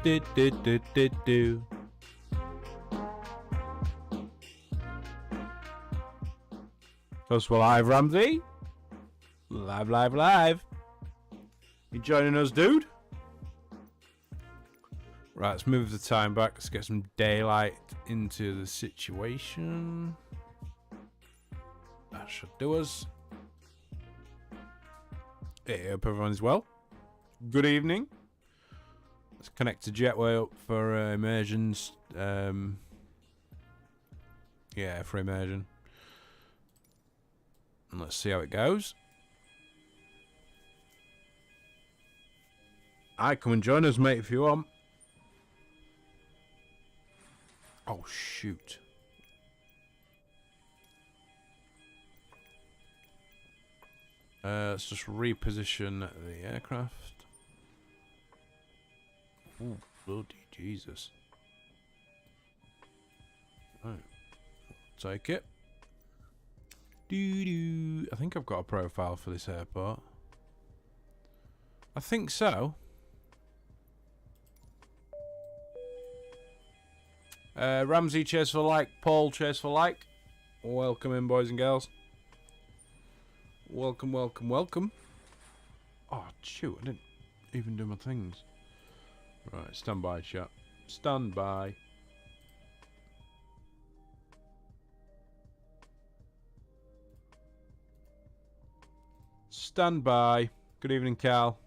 do, do, do, do, do. Us we're live, Ramsey. Live, live, live. You joining us, dude? Right, let's move the time back. Let's get some daylight into the situation. That should do us. Hey, hope everyone's well. Good evening. Let's connect to Jetway up for immersions. Yeah, for immersion. And let's see how it goes. Alright, come and join us, mate, if you want. Oh, shoot. Let's just reposition the aircraft. Oh, bloody Jesus. Right. Take it. Doo-doo. I think I've got a profile for this airport. I think so. Ramsey, cheers for like. Paul, cheers for like. Welcome in, boys and girls. Welcome, welcome, welcome. Oh, shoot, I didn't even do my things. Right, stand by, chat. Stand by. Stand by. Good evening, Cal.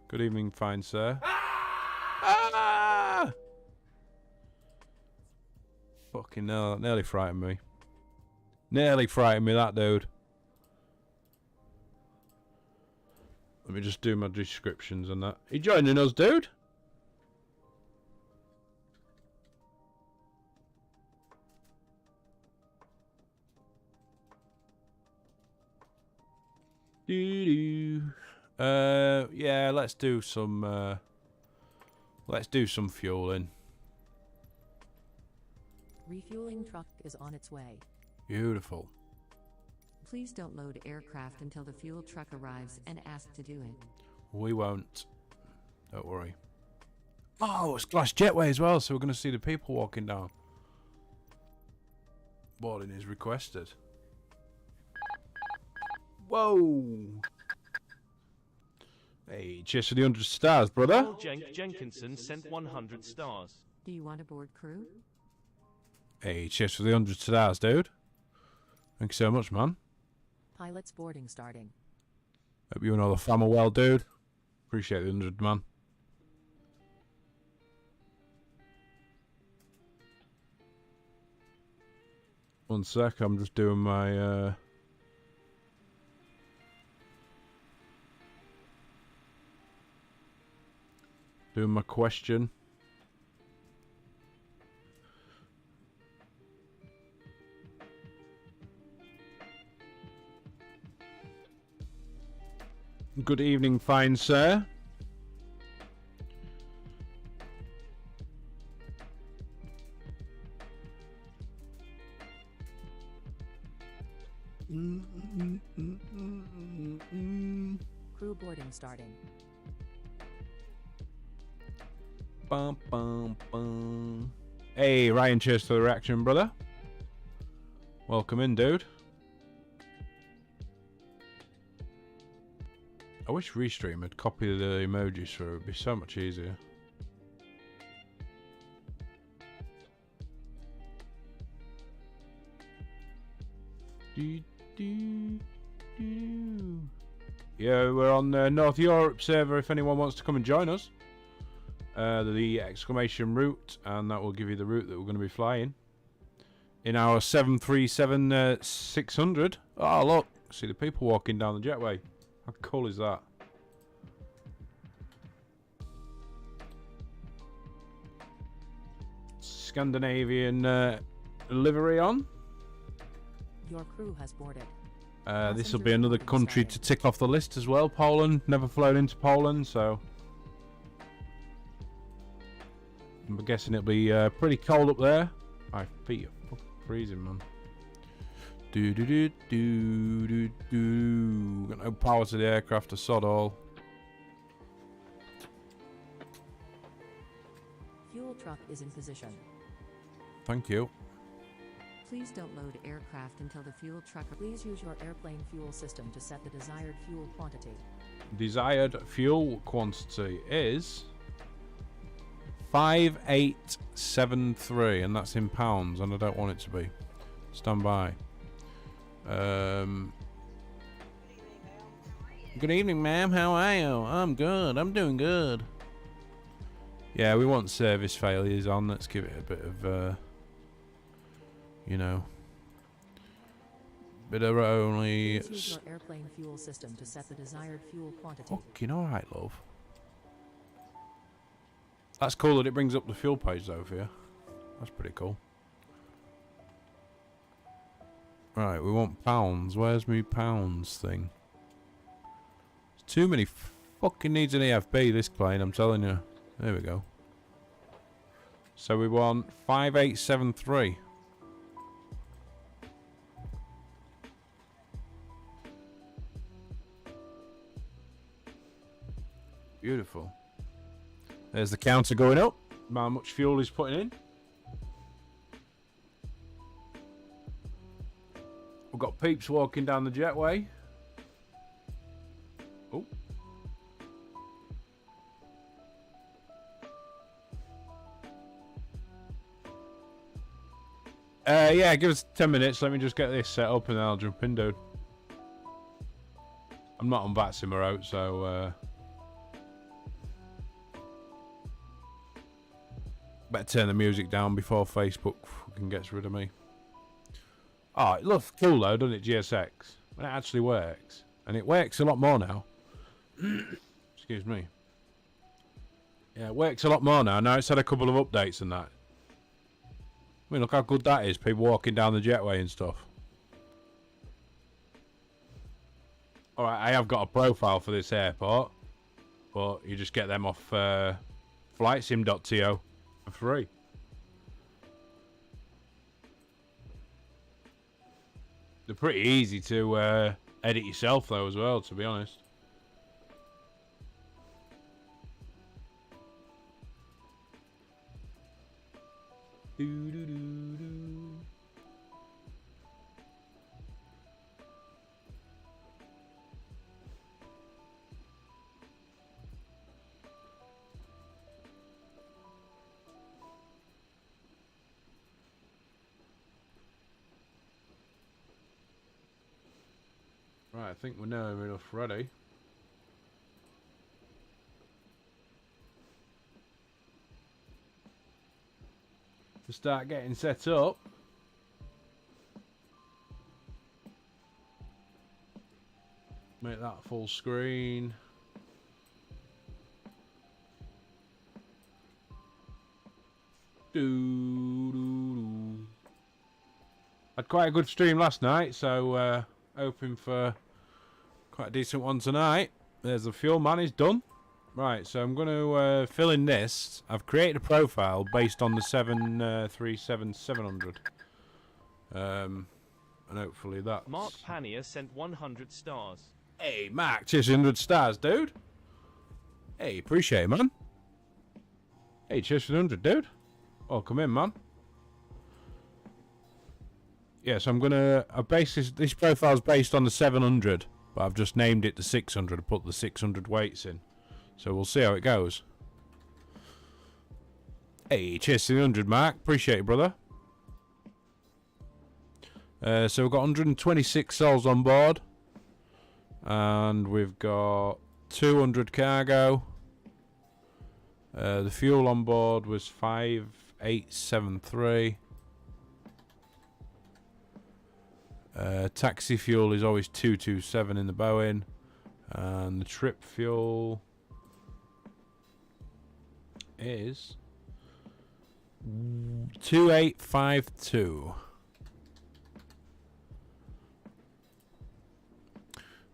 Good evening, fine sir. Ah! Fucking hell, that nearly frightened me. Nearly frightened me, that dude. Let me just do my descriptions and that. You joining us, dude? Yeah, let's do some fueling. Refueling truck is on its way. Beautiful. Please don't load aircraft until the fuel truck arrives and ask to do it. We won't. Don't worry. Oh, it's glass jetway as well, so we're going to see the people walking down. Boarding is requested. Whoa! Hey, cheers for the 100 stars, brother. Paul Jenkinson sent 100 stars. Do you want a board crew? Hey, cheers for the 100 stars, dude. Thank you so much, man. Pilot's boarding starting. Hope you and all the fam are well, dude. Appreciate the 100, man. One sec, I'm just doing my question. Good evening, fine sir. Crew boarding starting. Bum, bum, bum. Hey, Ryan, cheers for the reaction, brother. Welcome in, dude. I wish Restream had copied the emojis through. It would be so much easier. Yeah, we're on the North Europe server if anyone wants to come and join us. The exclamation route, and that will give you the route that we're going to be flying. In our 737-600. Oh, look. See the people walking down the jetway. How cool is that? Scandinavian livery on. Your crew has boarded. This will be another country to tick off the list as well. Poland. Never flown into Poland, so I'm guessing it'll be pretty cold up there. My feet are fucking freezing, man. Do do do do do do. Got no power to the aircraft to sod all. fuel truck is in position. Thank you. Please don't load aircraft until the fuel truck. Please use your airplane fuel system to set the desired fuel quantity. Desired fuel quantity is 5873, and that's in pounds, and I don't want it to be. Stand by. Good evening, ma'am. How are you? I'm good. I'm doing good. Yeah, we want service failures on. Let's give it a bit of, you know, bit of only. Please use your airplane fuel system to set the desired fuel quantity. Fucking alright, love. That's cool that it brings up the fuel page though for you. That's pretty cool. Right, we want pounds. Where's me pounds thing? There's too many fucking needs an EFB, this plane, I'm telling you. There we go. So we want 5873. Beautiful. There's the counter going up. How much fuel he's putting in. We've got peeps walking down the jetway. Oh. Yeah, give us 10 minutes. Let me just get this set up and then I'll jump in, dude. I'm not on Vatsima out, so better turn the music down before Facebook fucking gets rid of me. Oh, it looks cool though, doesn't it, GSX? When it actually works. And it works a lot more now. Excuse me. Yeah, it works a lot more now. Now it's had a couple of updates and that. I mean, look how good that is. People walking down the jetway and stuff. Alright, I have got a profile for this airport. But you just get them off flightsim.to for free. They're pretty easy to edit yourself though as well, to be honest. Right, I think we're now enough ready. To start getting set up. Make that full screen. Had quite a good stream last night, so hoping for quite a decent one tonight. There's the fuel man, he's done. Right, so I'm going to fill in this. I've created a profile based on the 737-700. And hopefully that's... Mark Panier sent 100 stars. Hey, Mark, 100 stars, dude. Hey, appreciate it, man. Hey, 100, dude. Welcome in, man. Yes, I'm going to... This profile's based on the 700, but I've just named it the 600. I put the 600 weights in. So we'll see how it goes. Hey, cheers to the 100, Mark. Appreciate it, brother. So we've got 126 souls on board. And we've got 200 cargo. The fuel on board was 5873. Taxi fuel is always 227 in the Boeing. And the trip fuel is 2852.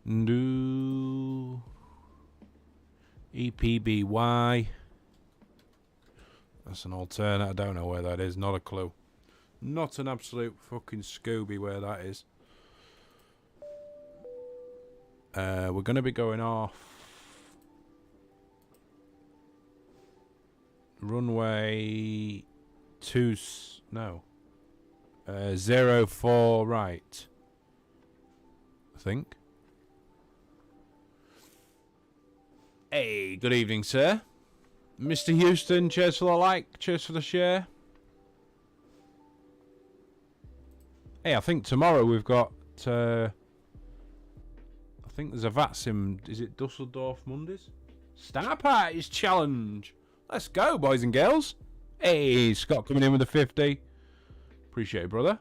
New EPWA. That's an alternate. I don't know where that is. Not a clue. Not an absolute fucking Scooby where that is. We're going to be going off runway 04 right. I think. Hey, good evening, sir. Mr. Houston, cheers for the like, cheers for the share. Hey, I think tomorrow we've got, I think there's a VATSIM, is it Dusseldorf Mondays? Star Parties Challenge. Let's go, boys and girls. Hey, Scott coming in with a 50. Appreciate it, brother.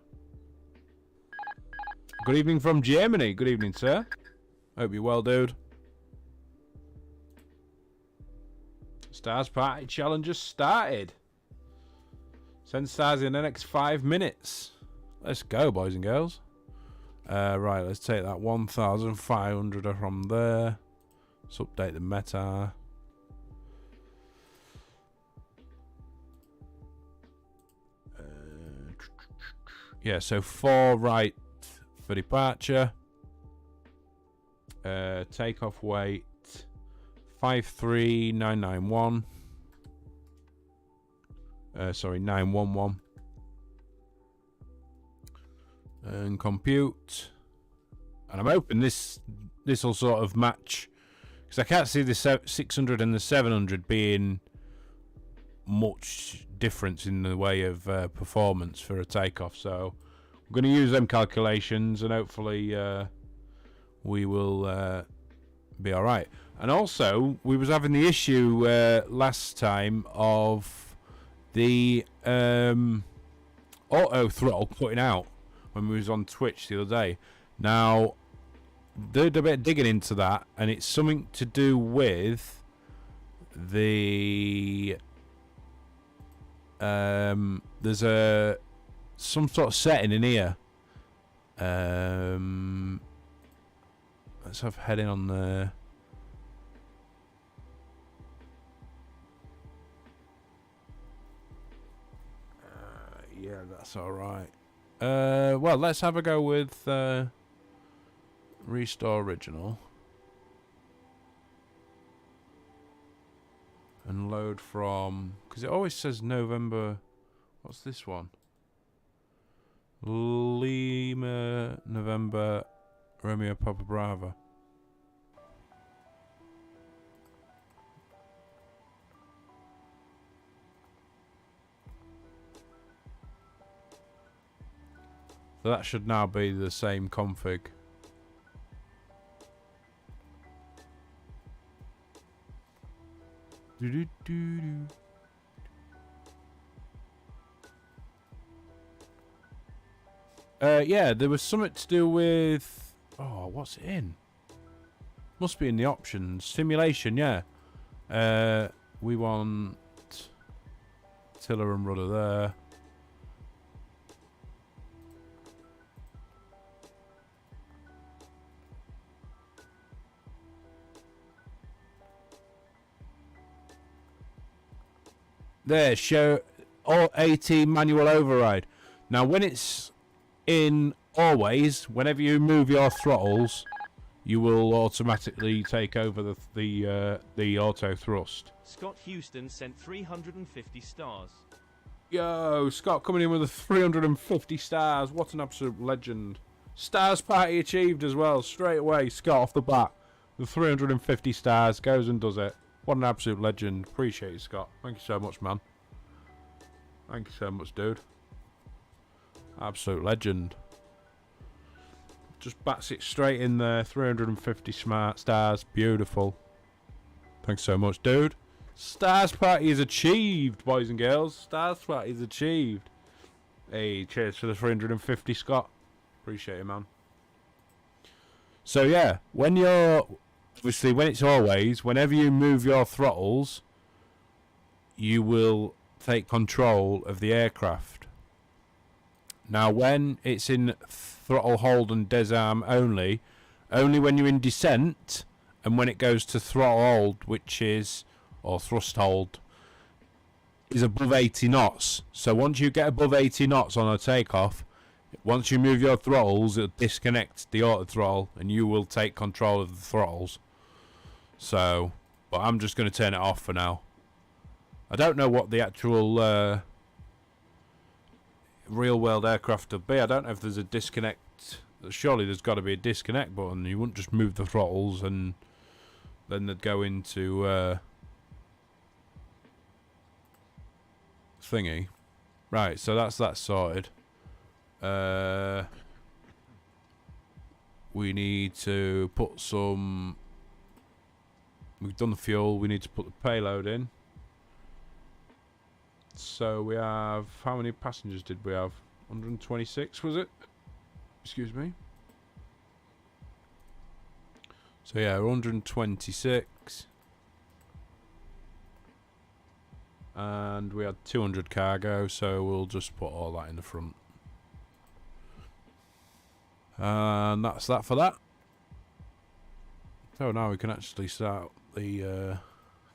Good evening from Germany. Good evening, sir. Hope you're well, dude. Stars Party Challenge just started. Send stars in the next 5 minutes. Let's go, boys and girls. Right, let's take that 1,500 from there. Let's update the meta. Yeah, so 4 right for departure. Takeoff weight 53991. Sorry, 911. And compute. And I'm hoping this will sort of match, because I can't see the 600 and the 700 being much difference in the way of performance for a takeoff. So I'm going to use them calculations, and hopefully we will be all right. And also, we was having the issue last time of the auto throttle putting out when we was on Twitch the other day. Now, did a bit of digging into that, and it's something to do with the there's some sort of setting in here. Let's have heading on there. Yeah, that's all right. Well, let's have a go with restore original and load from, because it always says November. What's this one? Lima November Romeo Papa Bravo. So that should now be the same config. Yeah, there was something to do with... Oh, what's it in? Must be in the options. Simulation, yeah. We want tiller and rudder there. There, show all 18 manual override. Now, when it's in always, whenever you move your throttles, you will automatically take over the auto thrust. Scott Houston sent 350 stars. Yo, Scott coming in with the 350 stars. What an absolute legend. Stars party achieved as well, straight away. Scott off the bat, the 350 stars, goes and does it. What an absolute legend. Appreciate you, Scott. Thank you so much, man. Thank you so much, dude. Absolute legend. Just bats it straight in there. 350 smart stars. Beautiful. Thanks so much, dude. Stars party is achieved, boys and girls. Stars party is achieved. Hey, cheers for the 350, Scott. Appreciate it, man. So, yeah, when you're... Obviously, when it's always, whenever you move your throttles, you will take control of the aircraft. Now, when it's in throttle hold and disarm only when you're in descent, and when it goes to throttle hold, which is, or thrust hold, is above 80 knots. So once you get above 80 knots on a takeoff, once you move your throttles, it'll disconnect the auto throttle, and you will take control of the throttles. So, but I'm just going to turn it off for now. I don't know what the actual real world aircraft would be. I don't know if there's a disconnect. Surely there's got to be a disconnect button. You wouldn't just move the throttles and then they'd go into thingy. Right, so that's that sorted. We need to put some... We've done the fuel. We need to put the payload in. So we have... How many passengers did we have? 126, was it? Excuse me. So yeah, 126. And we had 200 cargo, so we'll just put all that in the front. And that's that for that. So now we can actually start the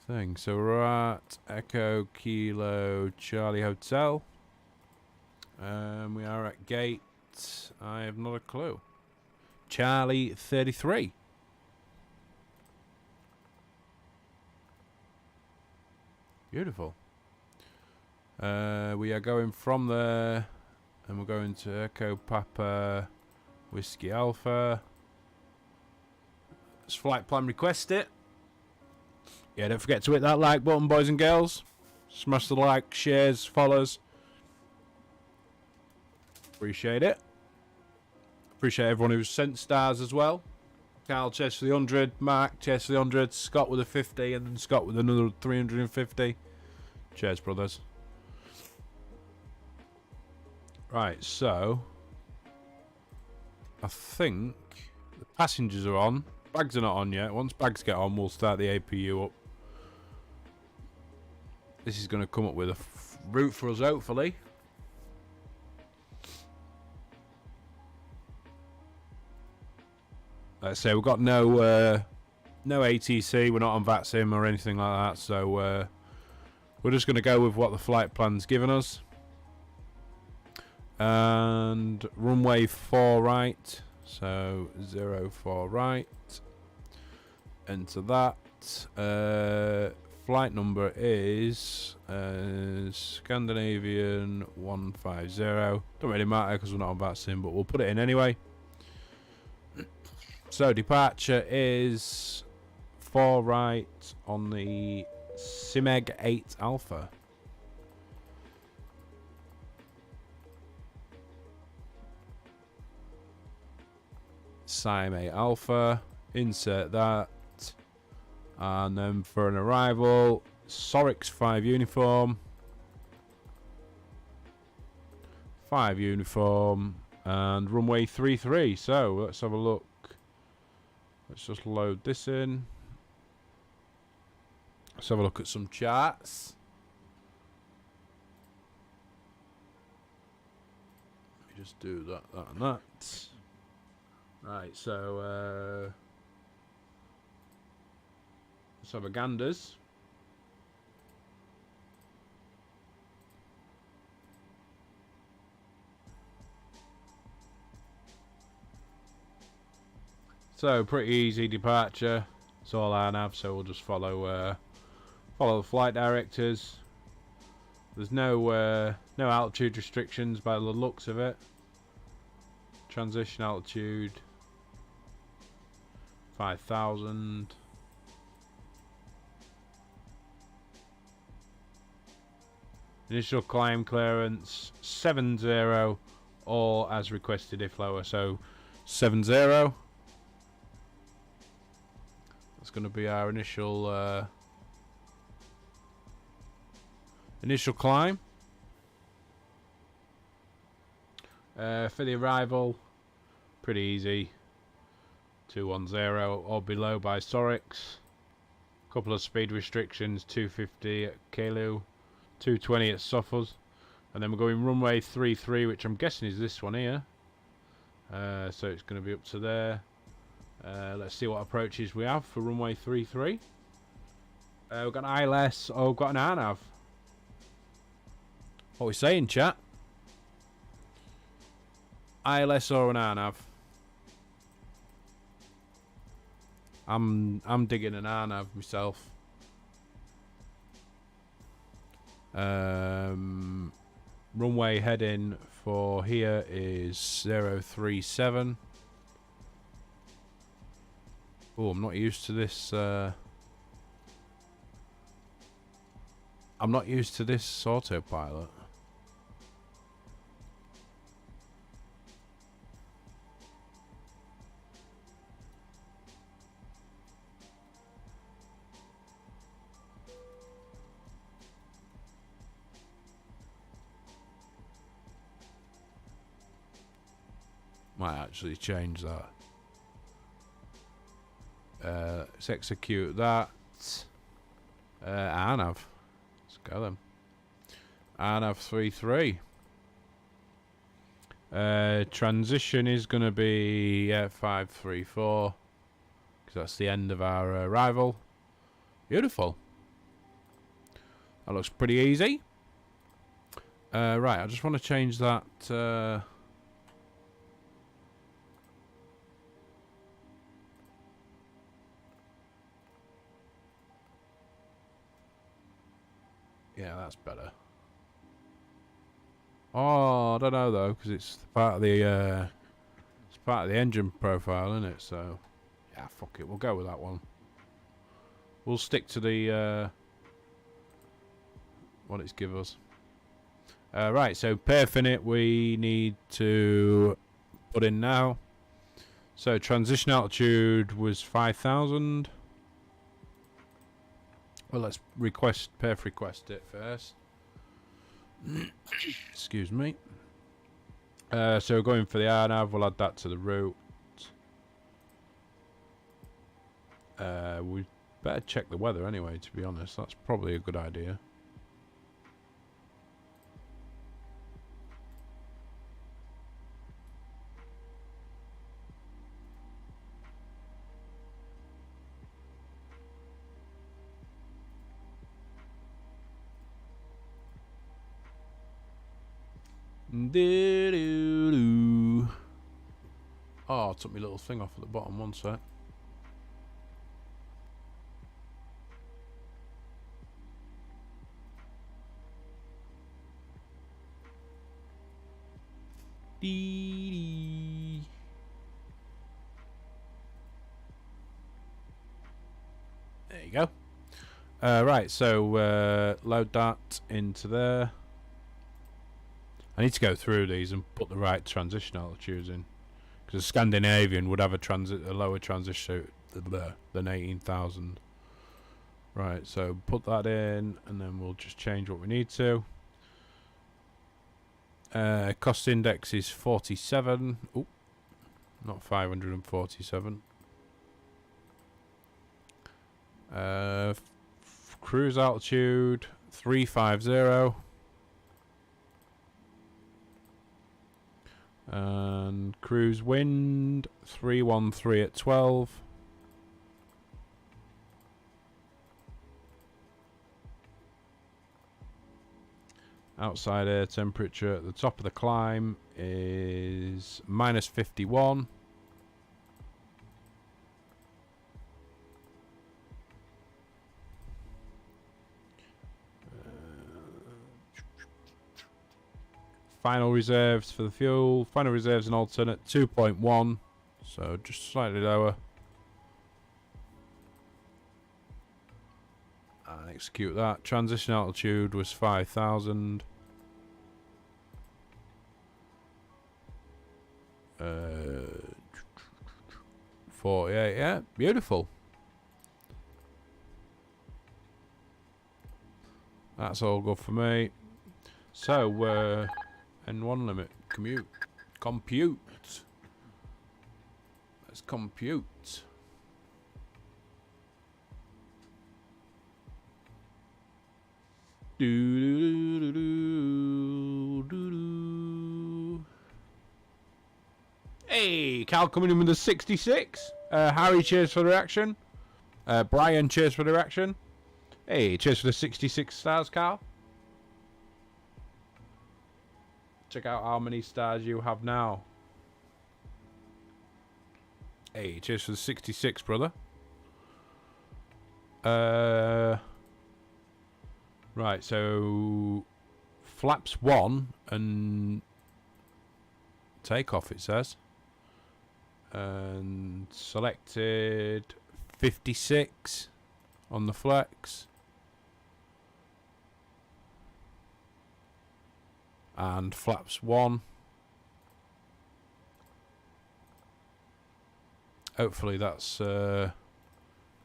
thing. So we're at Echo Kilo Charlie Hotel. We are at gate, I have not a clue. Charlie 33. Beautiful. We are going from there, and we're going to Echo Papa Whiskey Alpha. Let's flight plan request it. Yeah, don't forget to hit that like button, boys and girls. Smash the like, shares, follows. Appreciate it. Appreciate everyone who's sent stars as well. Carl chase for the 100, Mark chase for the 100, Scott with a 50, and then Scott with another 350. Cheers, brothers. Right, so I think the passengers are on. Bags are not on yet. Once bags get on, we'll start the APU up. This is going to come up with a route for us, hopefully. Let's say we've got no ATC. We're not on VATSIM or anything like that. So we're just going to go with what the flight plan's given us. And runway 4 right. So 04 right. Enter that. Flight number is Scandinavian 150. Don't really matter because we're not on VATSIM, but we'll put it in anyway. So departure is 4 right on the Simeg 8 Alpha. Sim 8 Alpha, insert that, and then for an arrival, Sorix 5 uniform, 5 uniform, and runway 33. So let's have a look. Let's just load this in. Let's have a look at some charts. Let me just do that, and that. Right, so let's have a ganders. So pretty easy departure. It's all I have, so we'll just follow the flight directors. There's no altitude restrictions by the looks of it. Transition altitude 5,000. Initial climb clearance 70, or as requested if lower. So 70. That's going to be our initial climb. For the arrival, pretty easy. 210 or below by Sorix. Couple of speed restrictions, 250 at Kalu, 220 at Suffolk. And then we're going runway 33, which I'm guessing is this one here. So it's going to be up to there. Let's see what approaches we have for runway 33. We've got an ILS, or we've got an RNAV. What are we saying, chat? ILS or an RNAV? I'm digging an RNAV myself. Runway heading for here is 037. Oh, I'm not used to this. I'm not used to this autopilot. Might actually change that. Let's execute that. Anav. Let's go then. Anav 3-3. Transition is going to be 5-3-4. Because that's the end of our arrival. Beautiful. That looks pretty easy. Right, I just want to change that. Yeah, that's better. Oh, I don't know though, because it's part of the engine profile, isn't it? So, yeah, fuck it, we'll go with that one. We'll stick to the what it's give us. Right, so perfing it, we need to put in now. So transition altitude was 5,000. Well, let's perf request it first. Excuse me. So we're going for the RNAV, we'll add that to the route. We better check the weather anyway, to be honest. That's probably a good idea. Oh, I took my little thing off at the bottom, one sec. Dee. There you go. Right, so load that into there. I need to go through these and put the right transition altitudes in, because a Scandinavian would have a lower transition than 18,000. Right, so put that in, and then we'll just change what we need to. Cost index is 47. Oh, not 547. Cruise altitude 350. And cruise wind 313 at 12. Outside air temperature at the top of the climb is -51. Final reserves for the fuel. Final reserves and alternate 2.1. So just slightly lower. And execute that. Transition altitude was 5,000. 48, yeah, beautiful. That's all good for me. So, N1 limit, compute. Let's compute. Hey, Cal coming in with a 66. Harry, cheers for the reaction. Brian, cheers for the reaction. Hey, cheers for the 66 stars, Cal. Check out how many stars you have now. Hey, cheers for the 66, brother. Right, so flaps 1 and takeoff, it says. And selected 56 on the flex. And flaps 1. Hopefully that's going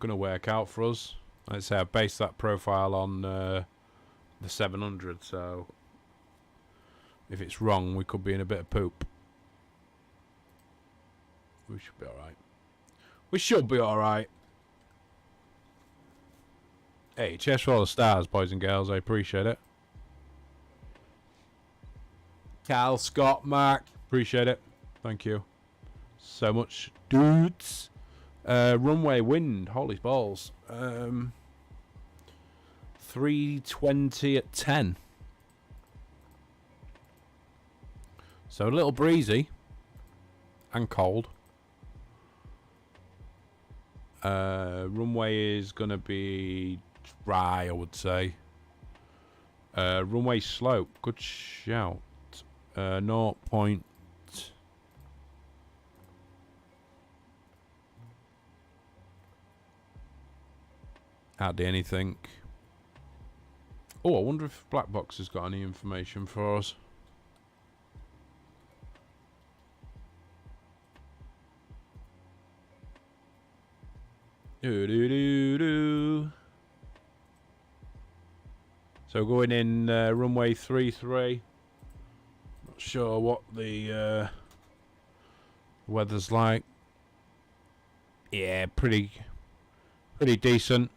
to work out for us. Like I say, I based that profile on the 700, so if it's wrong, we could be in a bit of poop. We should be alright. We should be alright. Hey, cheers for all the stars, boys and girls. I appreciate it. Cal, Scott, Mark, appreciate it. Thank you so much, dudes. Runway wind, holy balls. 320 at 10. So a little breezy and cold. Runway is going to be dry, I would say. Runway slope, good shout. 0. Hardly anything. Oh, I wonder if Black Box has got any information for us. So going in runway 33. Not sure what the weather's like. Yeah, pretty decent.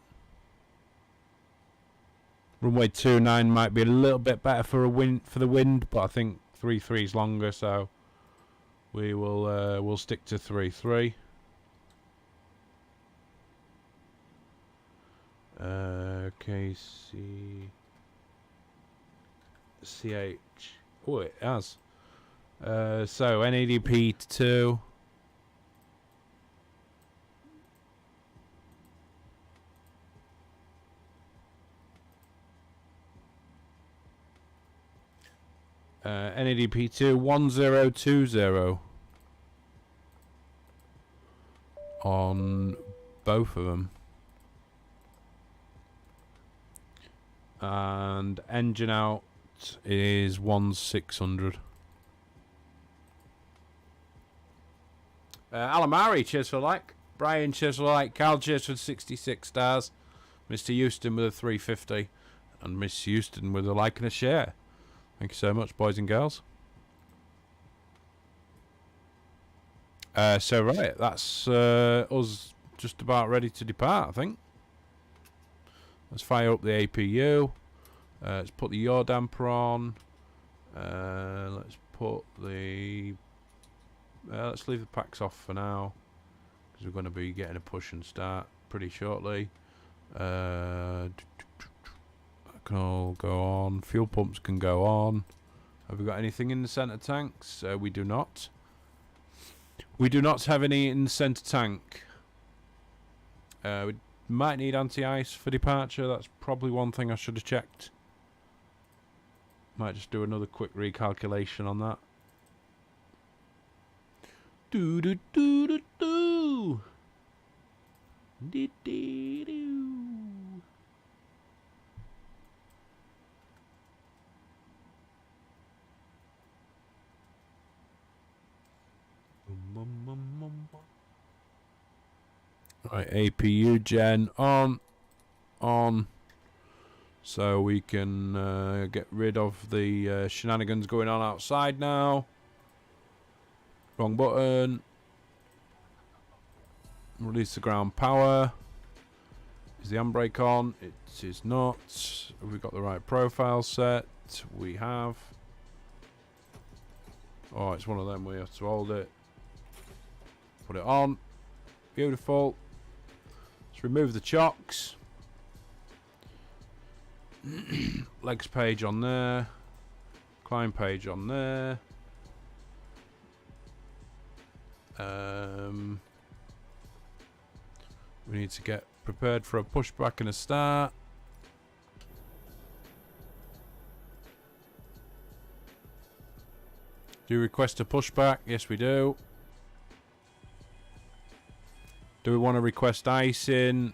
Runway 29 might be a little bit better for the wind, but I think 33 is longer, so we will we'll stick to 33. KC CH. Oh, it has. So NADP 2. NADP 2 1020 on both of them. And engine out is 1600. Alamari, cheers for the like. Brian, cheers for the like. Carl, cheers for 66 stars. Mr. Houston with a 350. And Miss Houston with a like and a share. Thank you so much, boys and girls. So, right, that's us just about ready to depart, I think. Let's fire up the APU. Let's put the yaw damper on. Let's put the... let's leave the packs off for now, because we're going to be getting a push and start pretty shortly. That can all go on. Fuel pumps can go on. Have we got anything in the centre tanks? We do not. We do not have any in the centre tank. We might need anti-ice for departure. That's probably one thing I should have checked. Might just do another quick recalculation on that. Do do do do do. Dee dee doo. Right, APU gen on, so we can get rid of the shenanigans going on outside now. Wrong button. Release the ground power. Is the handbrake on? It is not. Have we got the right profile set? We have. Oh, it's one of them. We have to hold it. Put it on. Beautiful. Let's remove the chocks. Legs page on there. Climb page on there. We need to get prepared for a pushback and a start. Do you request a pushback? Yes, we do. Do we want to request icing?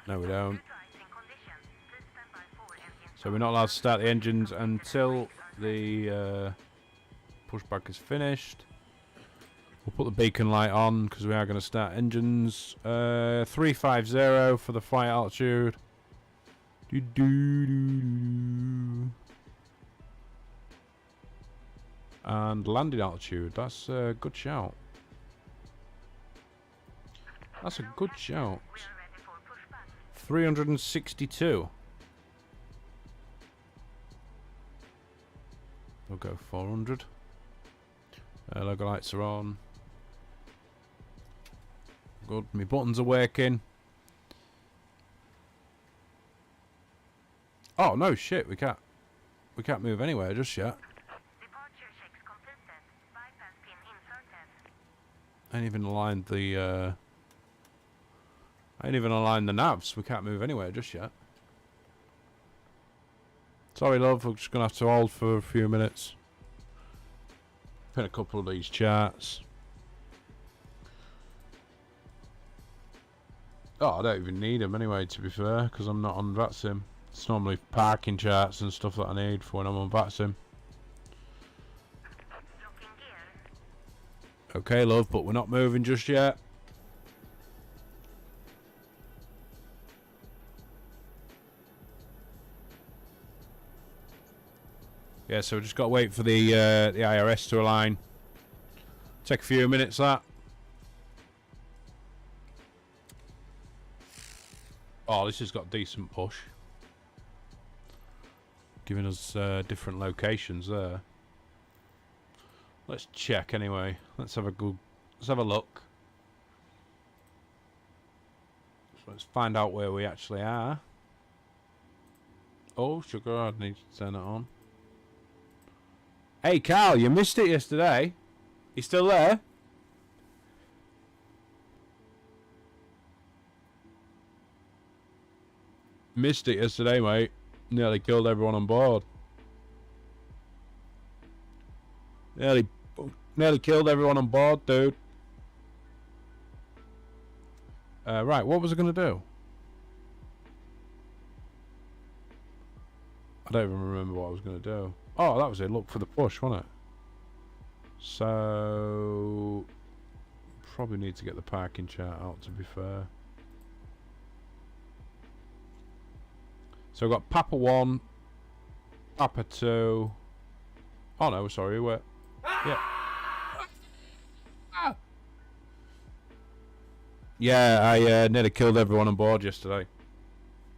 No, we don't. So we're not allowed to start the engines until the pushback is finished. We'll put the beacon light on because we are going to start engines. 350 for the flight altitude. And landing altitude. That's a good shout. That's a good shout. 362. We'll go 400. Logo lights are on. Good. My buttons are working. Oh no, shit! We can't move anywhere just yet. Departure checks completed. Bypass pin inserted. I ain't even aligned the. I ain't even aligned the navs. We can't move anywhere just yet. Sorry, love. We're just gonna have to hold for a few minutes. Pin a couple of these charts. Oh, I don't even need them anyway, to be fair, because I'm not on VATSIM. It's normally parking charts and stuff that I need for when I'm on VATSIM. Okay, love, but we're not moving just yet. Yeah, so we just got to wait for the IRS to align. Take a few minutes, that. Oh, this has got decent push. Giving us different locations there. Let's check anyway. Let's have a look. So let's find out where we actually are. Oh, sugar, I need to turn it on. Hey, Carl, you missed it yesterday. You still there? Missed it yesterday, mate. Nearly killed everyone on board. Nearly killed everyone on board, dude. Right, what was I going to do? I don't even remember what I was going to do. Oh, that was it. Look for the push, wasn't it? So... probably need to get the parking chart out, to be fair. So we've got Papa 1, Papa 2. Oh no, sorry, we're... Yeah. Yeah, I nearly killed everyone on board yesterday.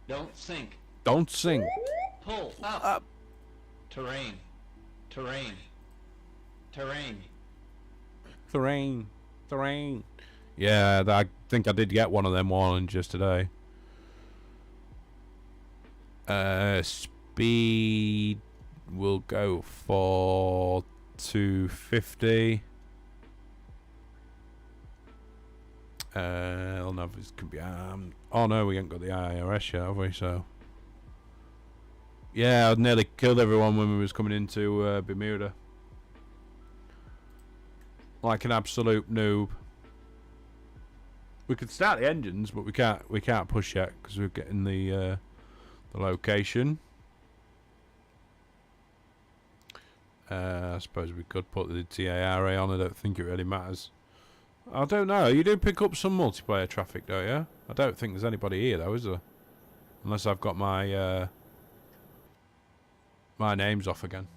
Don't sink. Don't sink. Pull up. Terrain. Terrain. Terrain. Terrain. Terrain. Yeah, I think I did get one of them warnings yesterday. Speed will go for 250. Oh no, this could be oh no, we ain't got the IRS yet, have we? So yeah, I nearly killed everyone when we was coming into Bermuda. Like an absolute noob. We could start the engines, but we can't push yet because we're getting the location. I suppose we could put the TARA on. I don't think it really matters. I don't know. You do pick up some multiplayer traffic, don't you? I don't think there's anybody here though, is there? Unless I've got my my names off again.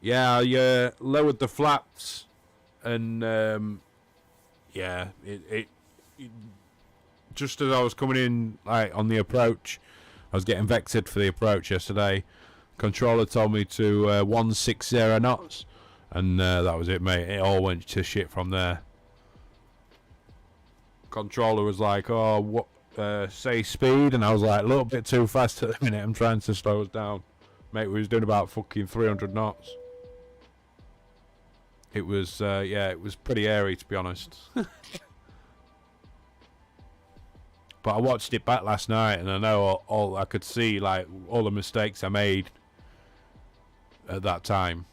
Yeah, I lowered the flaps, and yeah, it just as I was coming in, like on the approach, I was getting vectored for the approach yesterday. Controller told me to 160 knots, and that was it, mate. It all went to shit from there. Controller was like, "Oh, what? Say speed," and I was like, "A little bit too fast at the minute. I'm trying to slow us down, mate." We was doing about fucking 300 knots. It was, yeah, it was pretty airy, to be honest. But I watched it back last night, and I know all I could see, like all the mistakes I made at that time.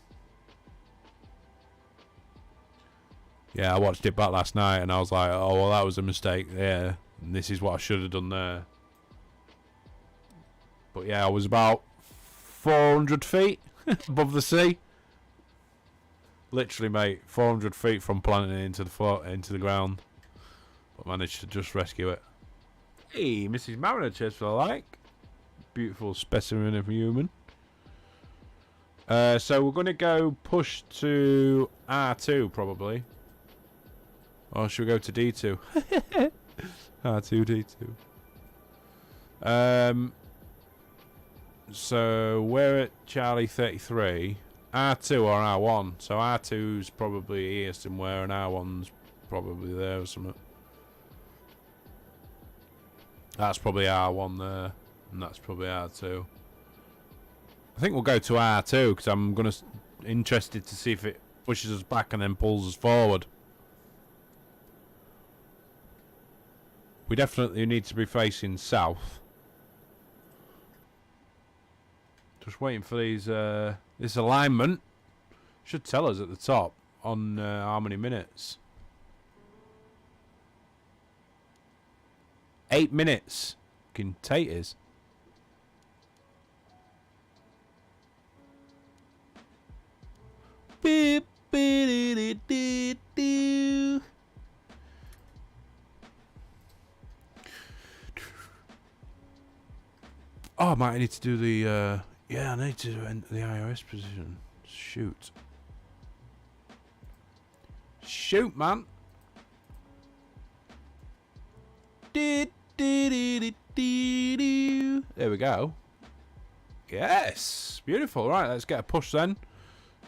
Yeah, I watched it back last night and I was like, oh, well, that was a mistake there. And this is what I should have done there. But yeah, I was about 400 feet above the sea. Literally, mate, 400 feet from planting it into the floor, into the ground. But managed to just rescue it. Hey, Mrs. Mariner, cheers for the like. Beautiful specimen of a human. So we're going to go push to R2 probably. Or should we go to D2? R2, D2. So we're at Charlie 33. R2 or R1. So R2's probably here somewhere and R1's probably there or something. That's probably R1 there. And that's probably R2. I think we'll go to R2 because I'm interested to see if it pushes us back and then pulls us forward. We definitely need to be facing south. Just waiting for these. This alignment should tell us at the top on how many minutes. 8 minutes. Fucking taters. Beep, beep, beep, beep. Oh, I might need to do the, yeah, I need to enter the iOS position. Shoot. Shoot, man. There we go. Yes. Beautiful. Right, let's get a push then.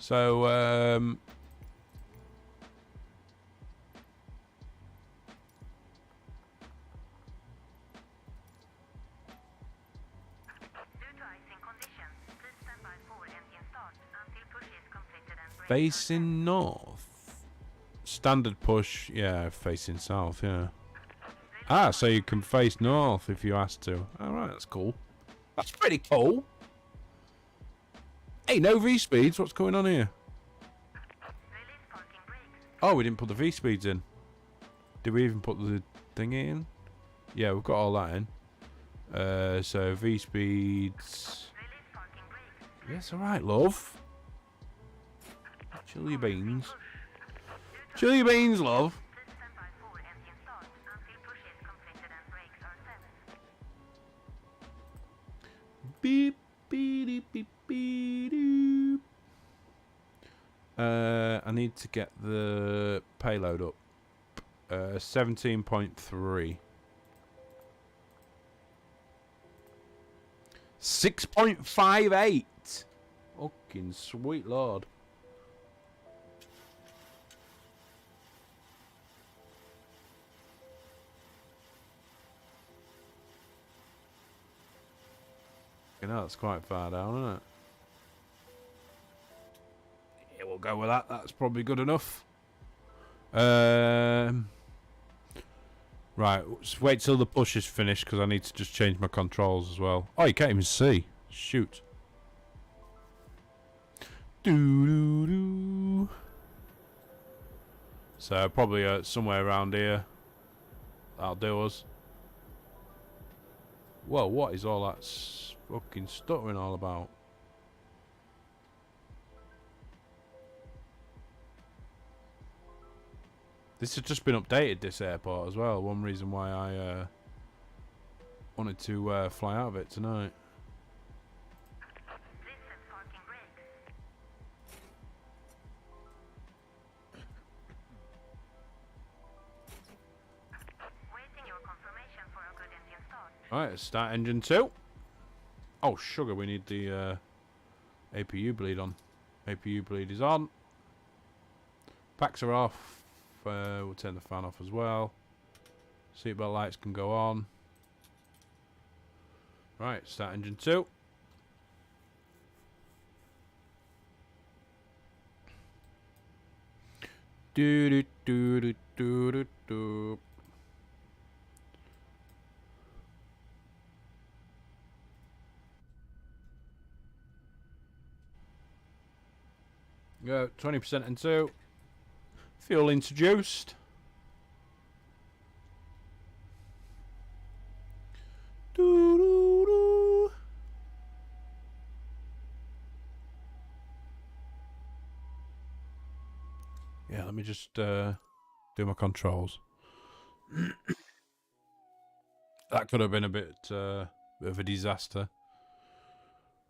So, facing north. Standard push, yeah, facing south, yeah. Ah, so you can face north if you ask to. Alright, that's cool. That's pretty cool. Hey, no V-speeds, what's going on here? Oh, we didn't put the V-speeds in. Did we even put the thing in? Yeah, we've got all that in. So V-speeds. Yes, alright, love. Chili beans. Chili beans, love. Beep, beep, beep, beep, beep. I need to get the payload up. 17.3. 6.58. Fucking sweet lord. You know, that's quite far down, isn't it? Yeah, we'll go with that. That's probably good enough. Right, let's wait till the push is finished because I need to just change my controls as well. Oh, you can't even see. Shoot. Doo-doo-doo. So probably somewhere around here. That'll do us. Whoa, what is all that fucking stuttering all about? This has just been updated, this airport as well. One reason why I wanted to fly out of it tonight. Alright, let's start engine 2. Oh, sugar, we need the APU bleed on. APU bleed is on. Packs are off. We'll turn the fan off as well. Seatbelt lights can go on. Right, start engine 2. Do do do do do do do. Go 20% and 2. Fuel introduced. Doo-doo-doo. Yeah, let me just do my controls. That could have been a bit of a disaster.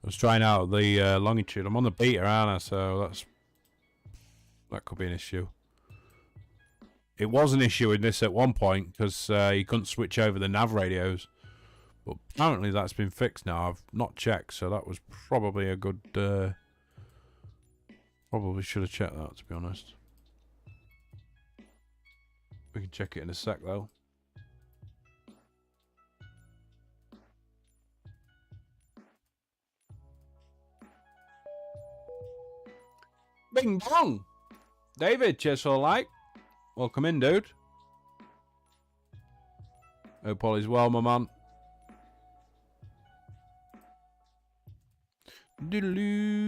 I was trying out the longitude. I'm on the beta, aren't I? So that could be an issue. It was an issue in this at one point because you couldn't switch over the nav radios. But apparently that's been fixed now. I've not checked, so that was probably a good... probably should have checked that, to be honest. We can check it in a sec, though. Bing bong! David, cheers for the like. Welcome in, dude. Hope all is well, my man. Doodaloo-doo-doo.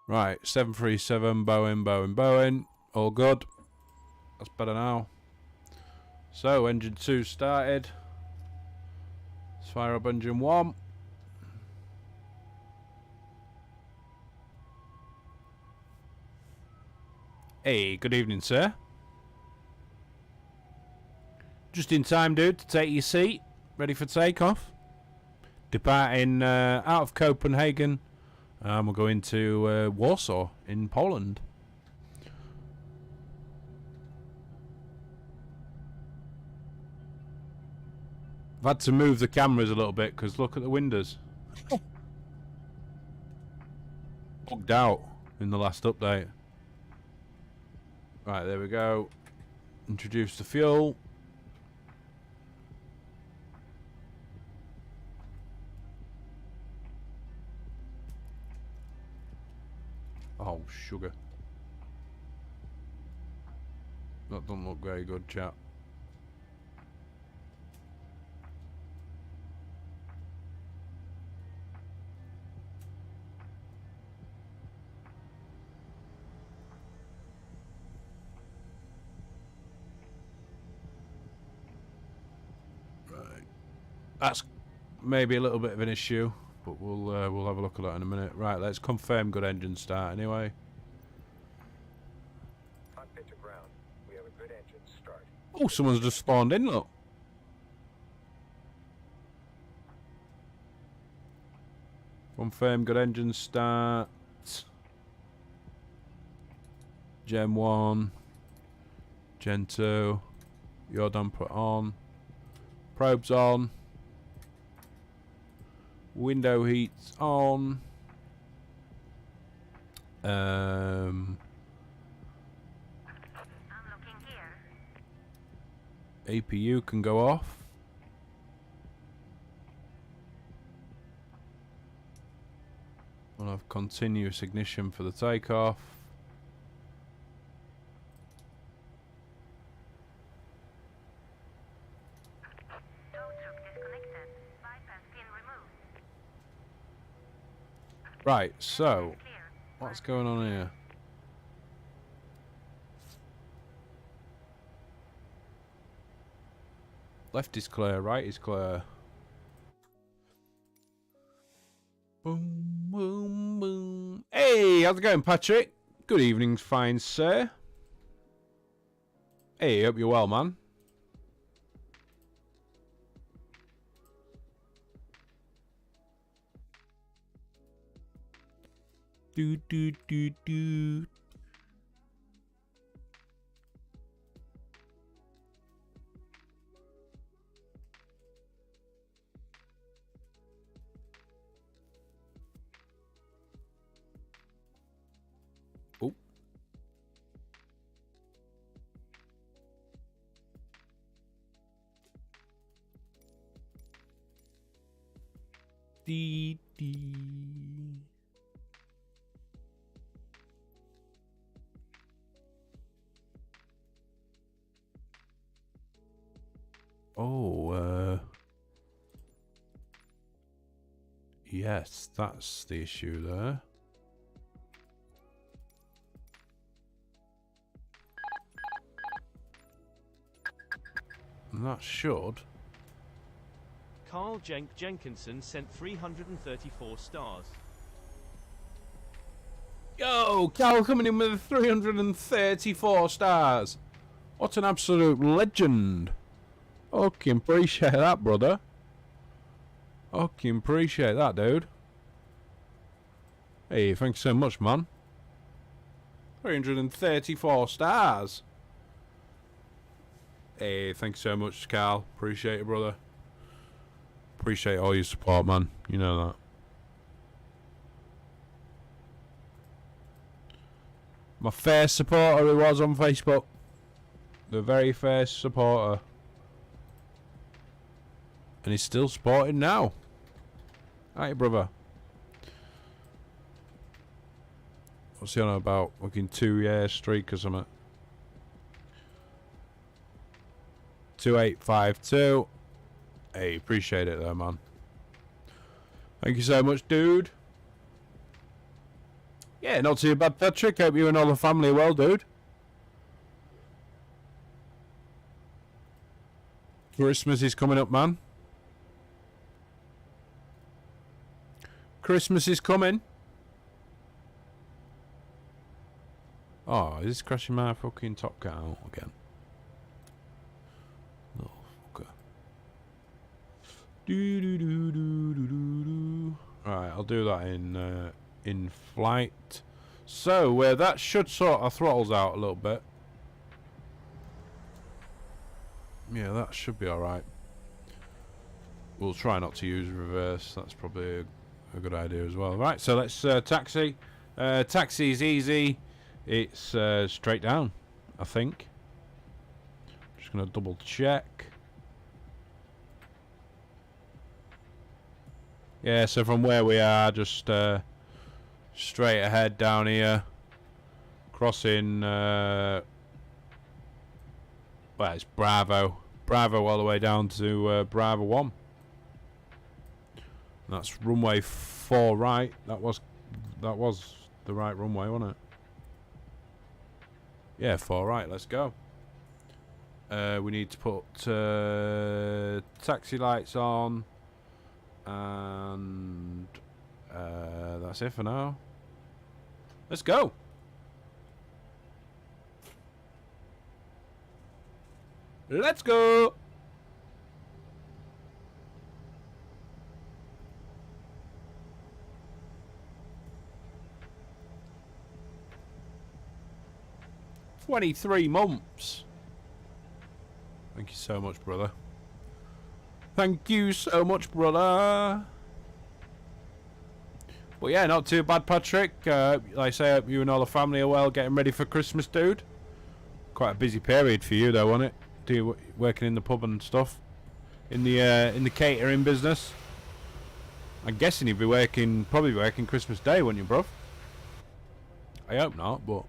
Right, 737, Boeing. All good. That's better now. So, engine 2 started. Let's fire up engine 1. Hey, good evening, sir. Just in time, dude, to take your seat. Ready for takeoff. Departing out of Copenhagen. We're going to Warsaw in Poland. I've had to move the cameras a little bit because look at the windows. Bugged out in the last update. Right, there we go. Introduce the fuel. Oh, sugar. That doesn't look very good, chat. Right. That's maybe a little bit of an issue. But we'll have a look at that in a minute. Right, let's confirm good engine start anyway. Cockpit to ground. We have a good engine start. Oh, someone's just spawned in, look. Confirm good engine start. Gen 1. Gen 2. Your damper on. Probes on. Window heats on. I'm looking here. APU can go off. We'll have continuous ignition for the takeoff. Tow truck disconnected. Bypass pin removed. Right, so Clear. what's going on here? Left is clear, right is clear. Boom, boom, boom. Hey, how's it going, Patrick? Good evening, fine sir. Hey, hope you're well, man. Do do do do. Oh. Dee dee. Oh, yes, that's the issue there. And that should. Carl Jenkinson sent 334 stars. Yo, Cal coming in with 334 stars. What an absolute legend. Okay, appreciate that, brother. Okay, appreciate that, dude. Hey, thanks so much, man. 334 stars. Hey, thanks so much, Carl. Appreciate it, brother. Appreciate all your support, man. You know that. My first supporter he was on Facebook. The very first supporter. And he's still supporting now. Alright, brother. What's he on about? Fucking 2-year streak or something. 2852. Hey, appreciate it there, man. Thank you so much, dude. Yeah, not too bad, Patrick. Hope you and all the family are well, dude. Christmas is coming up, man. Christmas is coming. Oh, is this crashing my fucking top cat out again? Oh, fucker. Alright, I'll do that in flight. So, that should sort our throttles out a little bit. Yeah, that should be alright. We'll try not to use reverse. That's probably a good idea as well. Right, so let's taxi. Taxi is easy. It's straight down, I think. Just going to double check. Yeah, so from where we are, just straight ahead down here. Crossing, well, it's Bravo. Bravo all the way down to Bravo 1. That's runway 4 right. That was the right runway, wasn't it? Yeah, 4 right. Let's go. We need to put taxi lights on, and that's it for now. Let's go. Let's go. $23 months. Thank you so much, brother. Thank you so much, brother. But yeah, not too bad, Patrick. Like I say, I hope you and all the family are well, getting ready for Christmas, dude. Quite a busy period for you, though, wasn't it? Do you working in the pub and stuff, in the catering business? I'm guessing you'd be probably working Christmas Day, wouldn't you, bruv? I hope not, but.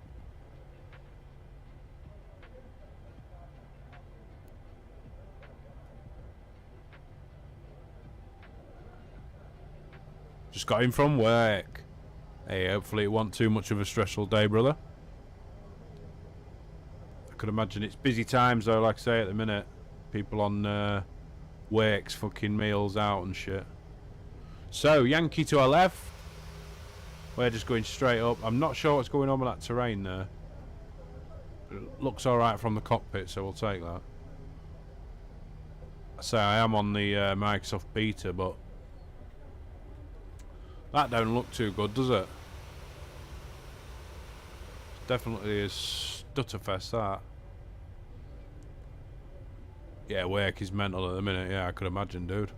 Just got in from work. Hey, hopefully it wasn't too much of a stressful day, brother. I could imagine it's busy times though, like I say at the minute. People on works, fucking meals out and shit. So, Yankee to our left. We're just going straight up. I'm not sure what's going on with that terrain there. It looks alright from the cockpit, so we'll take that. I say I am on the Microsoft beta, but that don't look too good, does it? Definitely a stutterfest, that. Yeah, work is mental at the minute. Yeah, I could imagine, dude.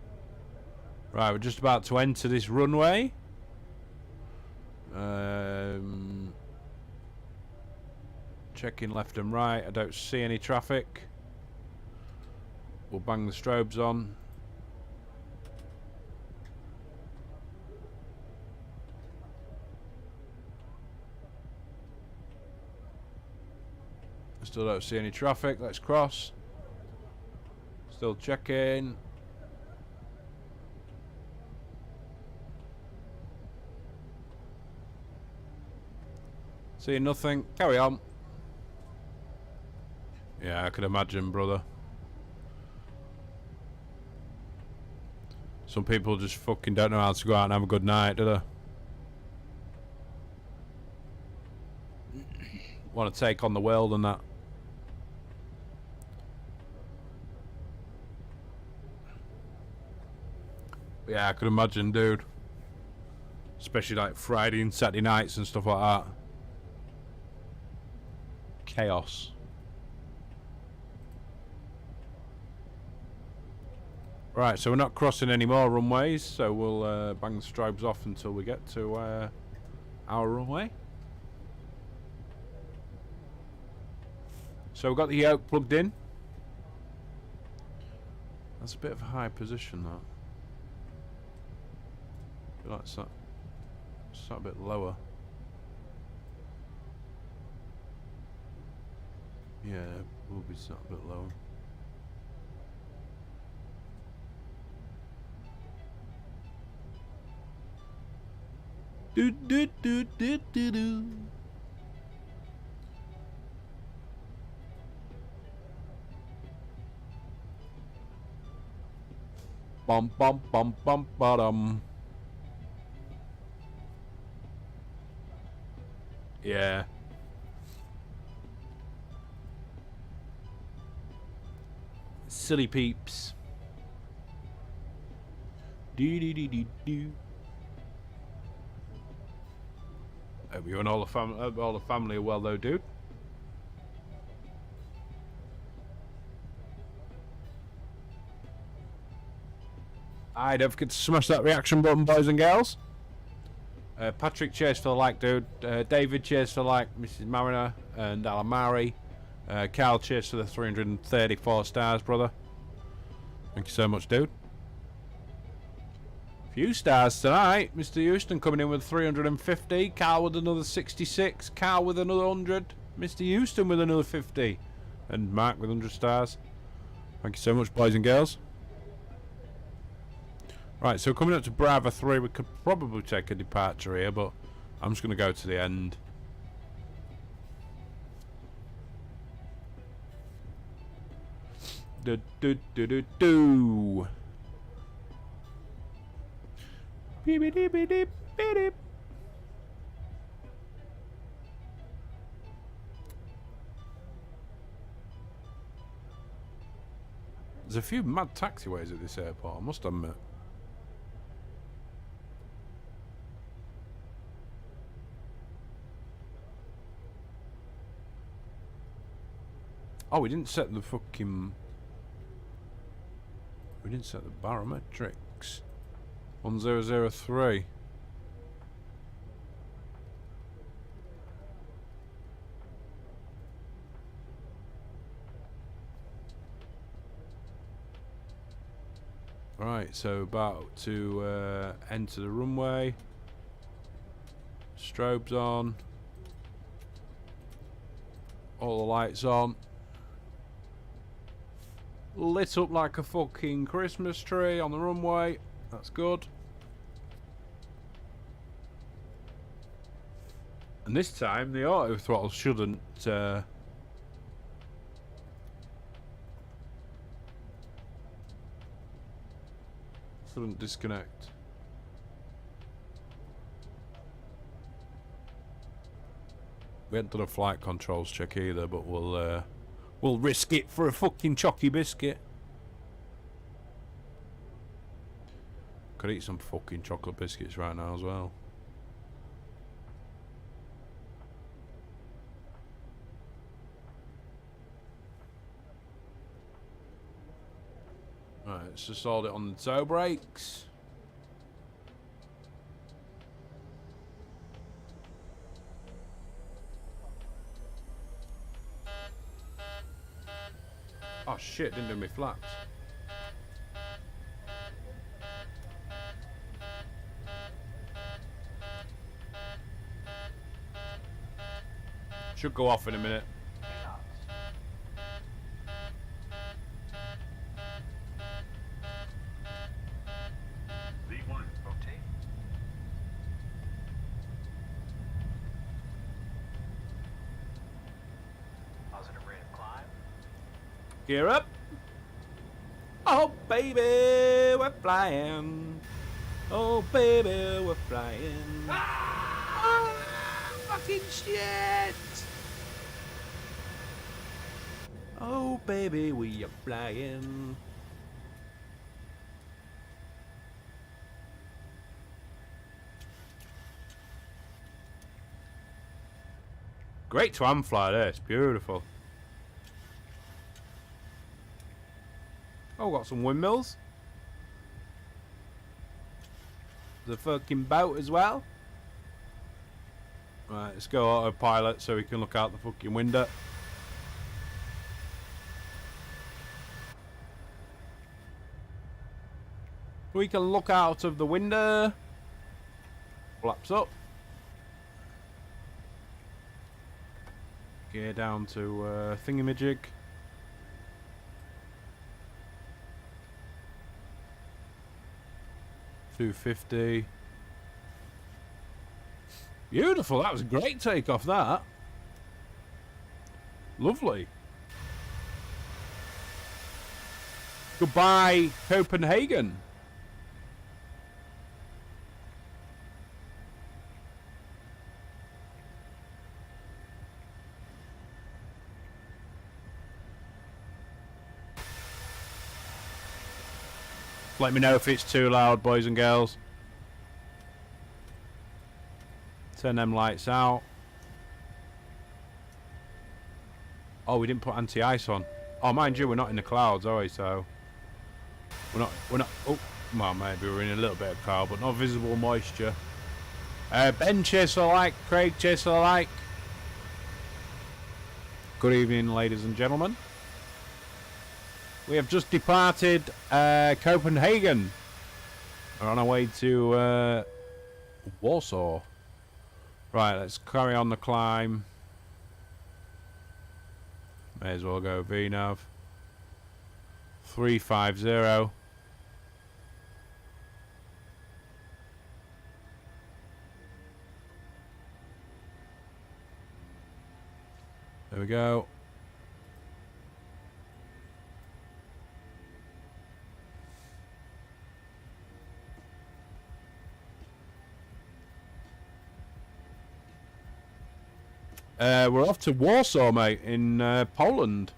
Right, we're just about to enter this runway. Checking left and right. I don't see any traffic. We'll bang the strobes on. Still don't see any traffic. Let's cross. Still checking. See nothing. Carry on. Yeah, I could imagine, brother. Some people just fucking don't know how to go out and have a good night, do they? Want to take on the world and that. Yeah, I could imagine, dude. Especially like Friday and Saturday nights and stuff like that. Chaos. Right, so we're not crossing any more runways, so we'll bang the strobes off until we get to our runway. So we've got the yoke plugged in. That's a bit of a high position, that. I feel like it's that a bit lower. Yeah, will be that a bit lower. Do do do do do do. Bum bum bum bum bottom. Yeah. Silly peeps. Do do do do do. Hope you and all the family are well, though, dude. Aye, don't forget to smash that reaction button, boys and girls. Patrick, cheers for the like, dude. David, cheers for the like. Mrs. Mariner and Alamari. Carl, cheers for the 334 stars, brother. Thank you so much, dude. Few stars tonight. Mr. Houston coming in with 350. Carl with another 66. Carl with another 100. Mr. Houston with another 50. And Mark with 100 stars. Thank you so much, boys and girls. Right, so coming up to Bravo 3, we could probably take a departure here, but I'm just going to go to the end. Do do do do do. Beep beep beep beep beep beep. There's a few mad taxiways at this airport, I must admit. Oh, we didn't set the fucking... We didn't set the barometrics. 1003. Right, so about to enter the runway. Strobes on. All the lights on. Lit up like a fucking Christmas tree on the runway. That's good. And this time the auto throttle shouldn't disconnect. We haven't done a flight controls check either, but we'll risk it for a fucking chocky biscuit. Could eat some fucking chocolate biscuits right now as well. Right, let's just hold it on the toe brakes. Oh shit, didn't do me flaps. Should go off in a minute. Gear up. Oh, baby, we're flying. Oh, baby, we're flying. Ah, fucking shit. Oh, baby, we are flying. Great tram fly there, it's beautiful. Oh, got some windmills. The fucking boat as well. Right, let's go autopilot so we can look out the fucking window. We can look out of the window. Flaps up. Gear down to thingamajig. $250. Beautiful, that was a great takeoff, that. Lovely. Goodbye, Copenhagen. Let me know if it's too loud, boys and girls. Turn them lights out. Oh, we didn't put anti-ice on. Oh, mind you, we're not in the clouds, are we? So we're not. Oh, well, maybe we're in a little bit of cloud, but not visible moisture. Ben chase alike, Craig chase alike. Good evening, ladies and gentlemen. We have just departed Copenhagen. We're on our way to Warsaw. Right, let's carry on the climb. May as well go VNav. 350. There we go. We're off to Warsaw, mate, in Poland.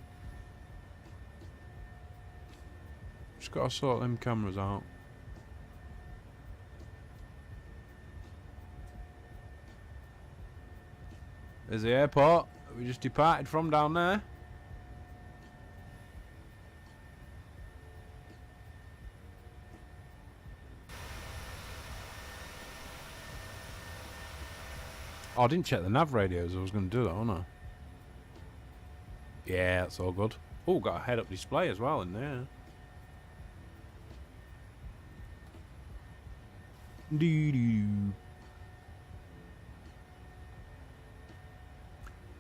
Just gotta sort them cameras out. There's the airport that we just departed from down there. Oh, I didn't check the nav radios. I was going to do that, wasn't I? Yeah, that's all good. Oh, got a head-up display as well in there. Doo-doo.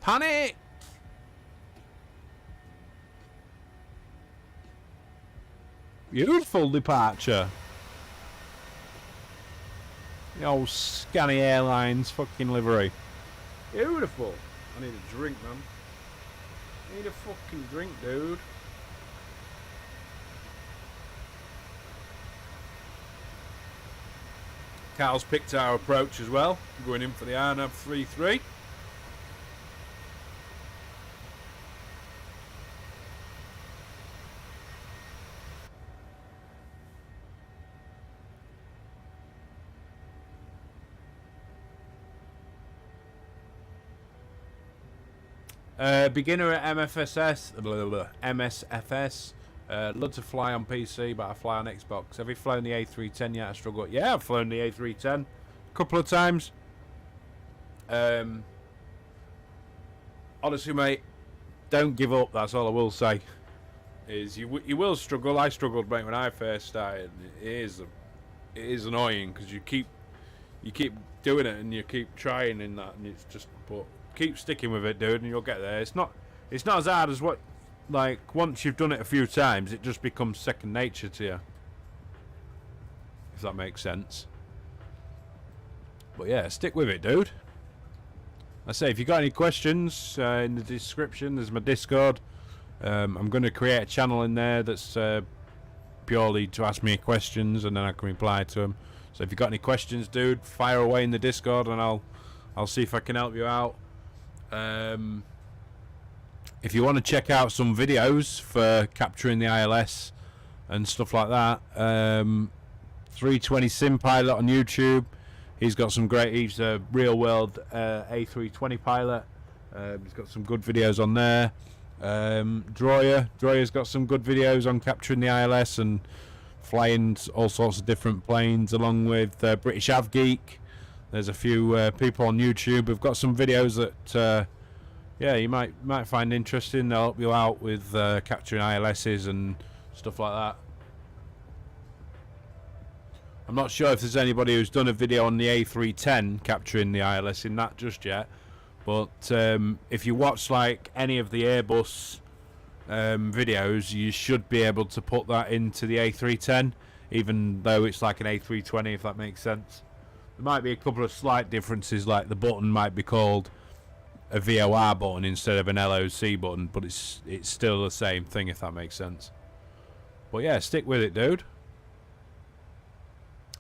Panic! Beautiful departure. The old Scanny Airlines fucking livery. Beautiful. I need a drink, man. I need a fucking drink, dude. Carl's picked our approach as well. Going in for the RNAV 3-3. Beginner at MSFS. Love to fly on PC, but I fly on Xbox. Have you flown the A310 yet? I struggle. Yeah, I've flown the A310 a couple of times. Honestly, mate, don't give up. That's all I will say. Is you will struggle. I struggled, mate, when I first started. It is annoying because you keep doing it and you keep trying in that, and it's just but. Keep sticking with it, dude, and you'll get there. It's not as hard as what, like, once you've done it a few times, it just becomes second nature to you. If that makes sense. But yeah, stick with it, dude. I say, if you got any questions, in the description, there's my Discord. I'm going to create a channel in there that's purely to ask me questions, and then I can reply to them. So if you've got any questions, dude, fire away in the Discord, and I'll see if I can help you out. If you want to check out some videos for capturing the ILS and stuff like that, 320 Sim Pilot on YouTube. He's got some great. He's a real world A320 pilot. He's got some good videos on there. Droyer's got some good videos on capturing the ILS and flying all sorts of different planes, along with British Av Geek. There's a few people on YouTube who've got some videos that yeah, you might find interesting. They'll help you out with capturing ILSs and stuff like that. I'm not sure if there's anybody who's done a video on the A310 capturing the ILS in that just yet, but if you watch like any of the Airbus videos, you should be able to put that into the A310, even though it's like an A320, if that makes sense. There might be a couple of slight differences, like the button might be called a VOR button instead of an LOC button, but it's still the same thing, if that makes sense. But yeah, stick with it, dude.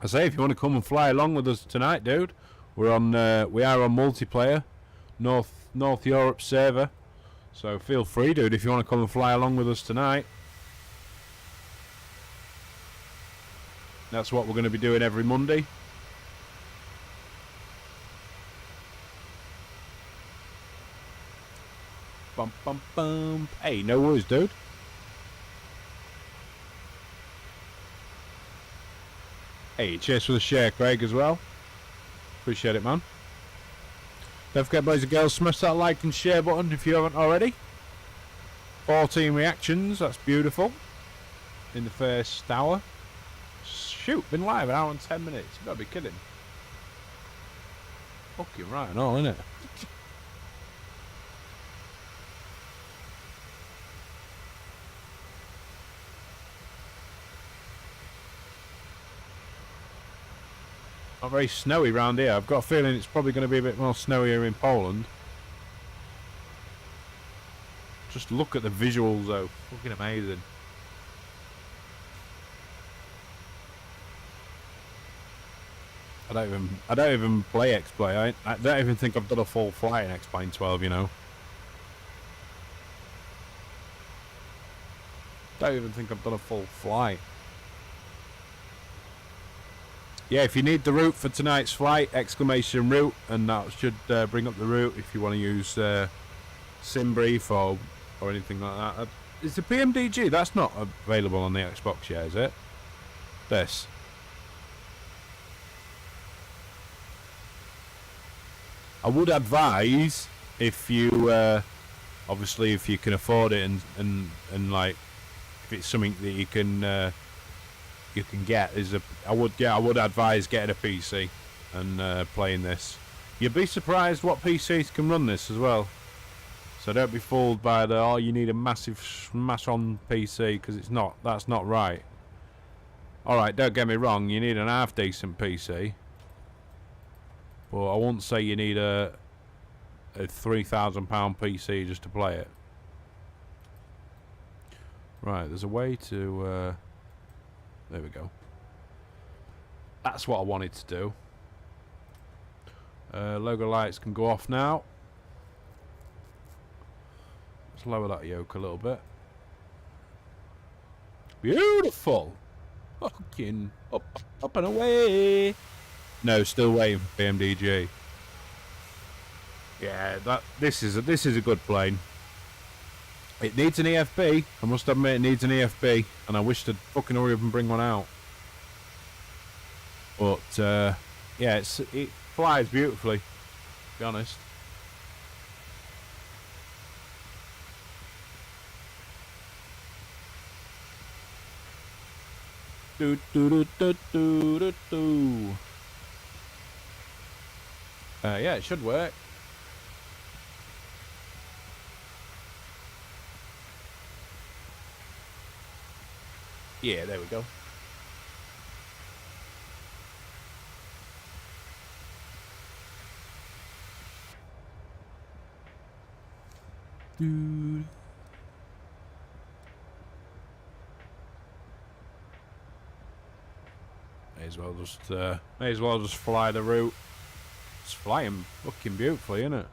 I say, if you want to come and fly along with us tonight, dude, we are on multiplayer, North Europe server. So feel free, dude, if you want to come and fly along with us tonight. That's what we're going to be doing every Monday. Bum bum bum. Hey, no worries, dude. Hey, cheers for the share, Craig, as well. Appreciate it, man. Don't forget, boys and girls, smash that like and share button if you haven't already. 14 reactions, that's beautiful. In the first hour. Shoot, been live an hour and 10 minutes. You gotta be kidding. Fucking right and all, innit? Not very snowy round here. I've got a feeling it's probably going to be a bit more snowier in Poland. Just look at the visuals though. Fucking amazing. I don't even play X-Plane. I don't even think I've done a full flight in X-Plane 12, you know. Don't even think I've done a full flight. Yeah, if you need the route for tonight's flight, exclamation route, and that should bring up the route if you want to use SimBrief or anything like that. Is the PMDG, that's not available on the Xbox yet, is it? This. I would advise, if you obviously if you can afford it and like if it's something that you can get, I would advise getting a PC and playing this. You'd be surprised what PCs can run this as well. So don't be fooled by the you need a massive smash on PC, because it's not. That's not right. Alright, don't get me wrong, you need an half decent PC. But I won't say you need a £3,000 PC just to play it. Right, there's a way to there we go. That's what I wanted to do. Logo lights can go off now. Let's lower that yoke a little bit. Beautiful. Fucking up and away. No, still waiting for PMDG. Yeah, this is a good plane. It needs an EFB. I must admit, it needs an EFB, and I wish to fucking hurry up and bring one out. But yeah, it flies beautifully, to be honest. Do do do do do do do. Yeah, it should work. Yeah, there we go. Dude. May as well just fly the route. It's flying fucking beautifully, isn't it?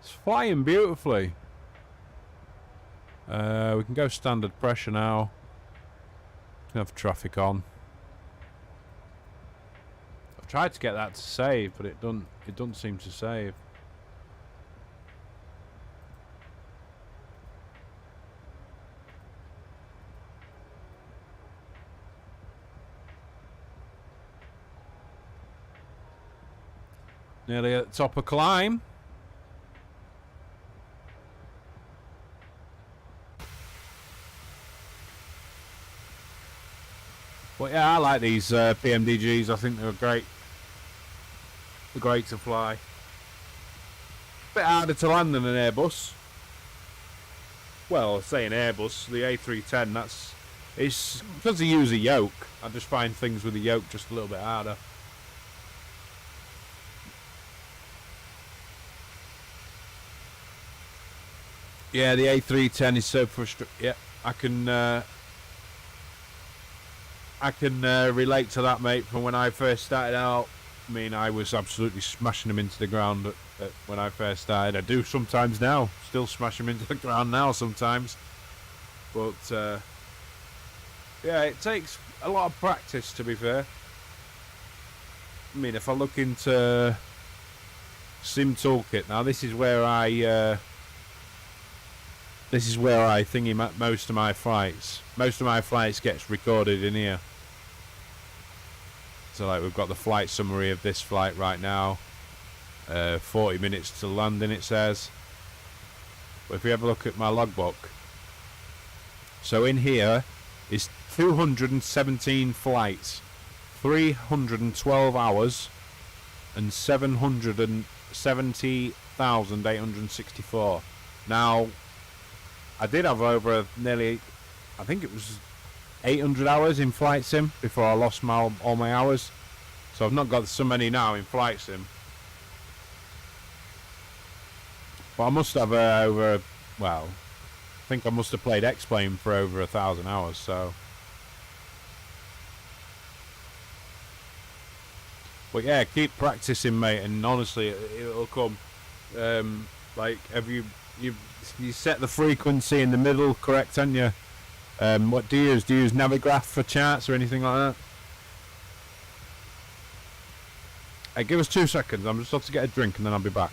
It's flying beautifully. We can go standard pressure now. Can have traffic on. I've tried to get that to save, but it doesn't seem to save. Nearly at the top of climb. But yeah, I like these PMDGs. I think they're great. They're great to fly. Bit harder to land than an Airbus. Well, I say an Airbus, the A310. It's because they use a yoke. I just find things with a yoke just a little bit harder. Yeah, the A310 is so frustrating. Yeah, I can relate to that, mate. From when I first started out, I mean, I was absolutely smashing them into the ground when I first started. I do sometimes now, still smash them into the ground now sometimes. But yeah, it takes a lot of practice, to be fair. I mean, if I look into Sim Toolkit now, this is where I thingy most of my flights. Most of my flights gets recorded in here. So like we've got the flight summary of this flight right now. 40 minutes to landing, it says. But if you have a look at my logbook, so in here is 217 flights, 312 hours, and 770,864. Now, I did have over nearly, I think it was 800 hours in Flight Sim before I lost all my hours. So I've not got so many now in Flight Sim. But I must have over, well, I think I must have played X-Plane for over 1,000 hours, so. But yeah, keep practicing, mate, and honestly, it'll come. Like, have you set the frequency in the middle correct, haven't you? What do you use? Do you use Navigraph for charts or anything like that? Hey, give us 2 seconds. I'm just off to get a drink and then I'll be back.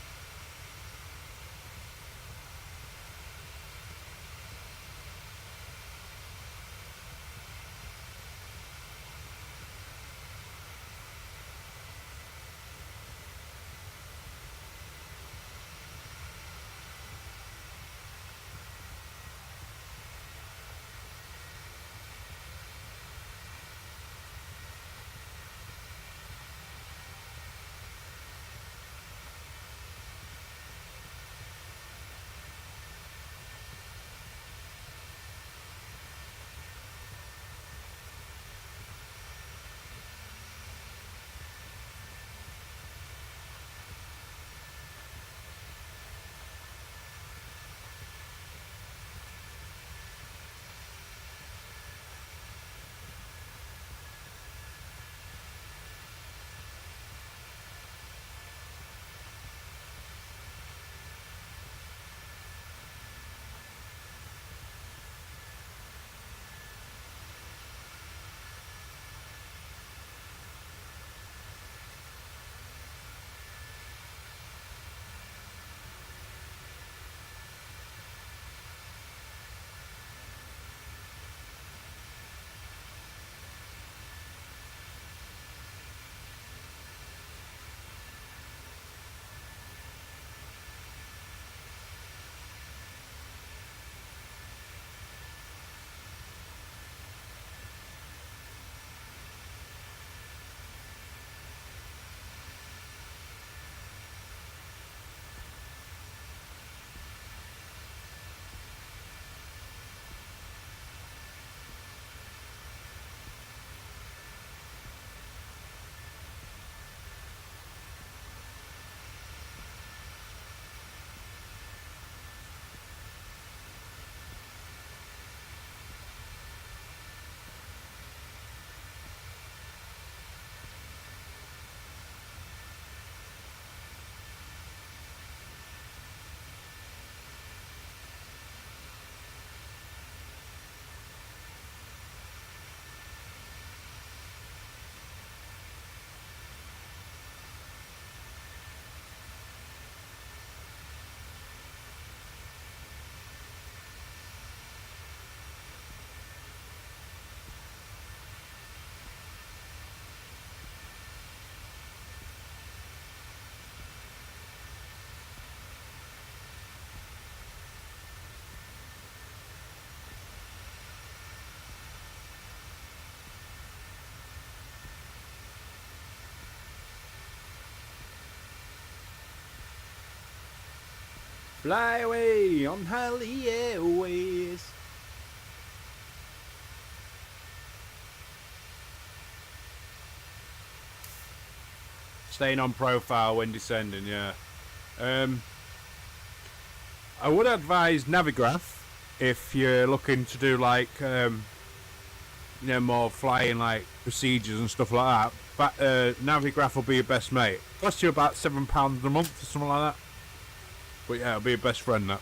Fly away on Hally Airways. Staying on profile when descending, yeah. I would advise Navigraph if you're looking to do like, more flying like procedures and stuff like that. But Navigraph will be your best mate. Costs you about £7 a month or something like that. But yeah, it'll be your best friend, that.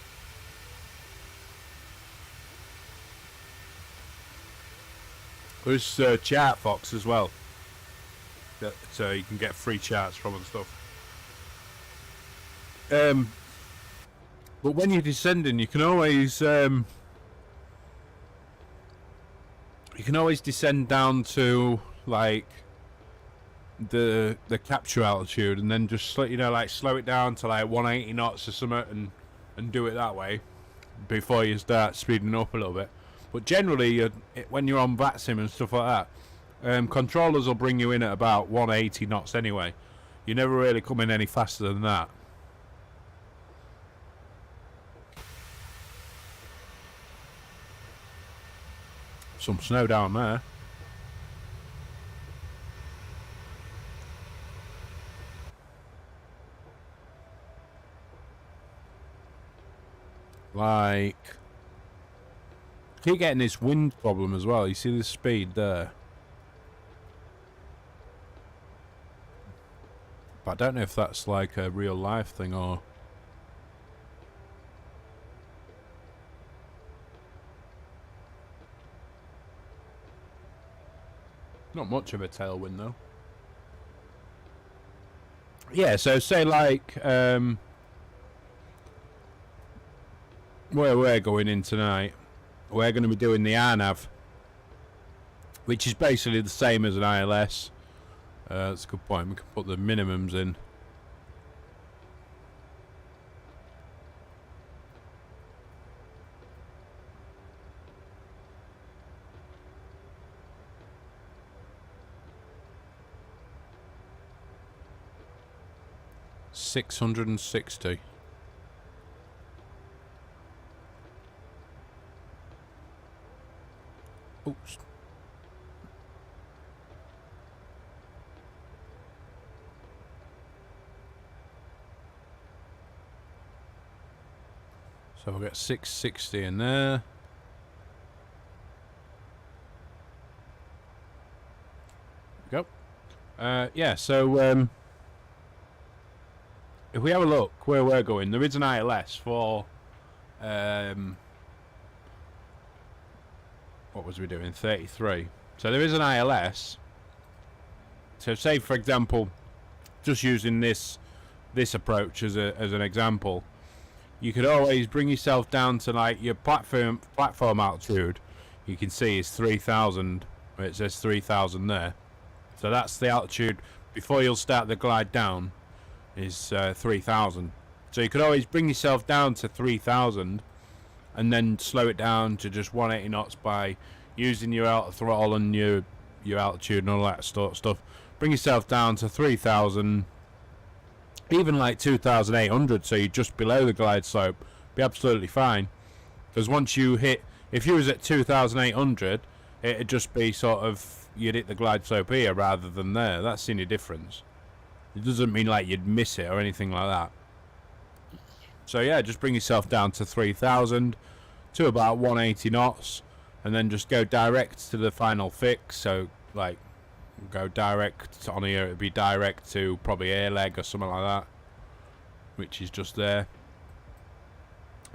There's Chartfox as well. That you can get free charts from and stuff. But when you're descending, you can always descend down to like the capture altitude, and then just slow it down to like 180 knots or something, and do it that way before you start speeding up a little bit. But generally, when you're on VATSIM and stuff like that, controllers will bring you in at about 180 knots anyway. You never really come in any faster than that. Some snow down there. Like, keep getting this wind problem as well. You see the speed there. But I don't know if that's like a real life thing or... Not much of a tailwind though. Yeah, so say like where we're going in tonight, we're going to be doing the RNAV, which is basically the same as an ILS. That's a good point. We can put the minimums in. $660. Oops. So we'll get 660 in there. There we go. Yeah, so if we have a look where we're going, there is an ILS for what was we doing? 33. So there is an ILS. So say for example, just using this approach as an example, you could always bring yourself down to like your platform altitude. You can see is 3,000. It says 3,000 there. So that's the altitude before you'll start the glide down. Is 3,000. So you could always bring yourself down to 3,000 and then slow it down to just 180 knots by using your outer throttle and your altitude and all that sort of stuff. Bring yourself down to 3,000, even like 2,800, so you're just below the glide slope. Be absolutely fine. Because once you hit, if you was at 2,800, it'd just be sort of, you'd hit the glide slope here rather than there. That's the only difference. It doesn't mean like you'd miss it or anything like that. So yeah, just bring yourself down to 3,000 to about 180 knots, and then just go direct to the final fix. So like, go direct on here. It'd be direct to probably air leg or something like that, which is just there.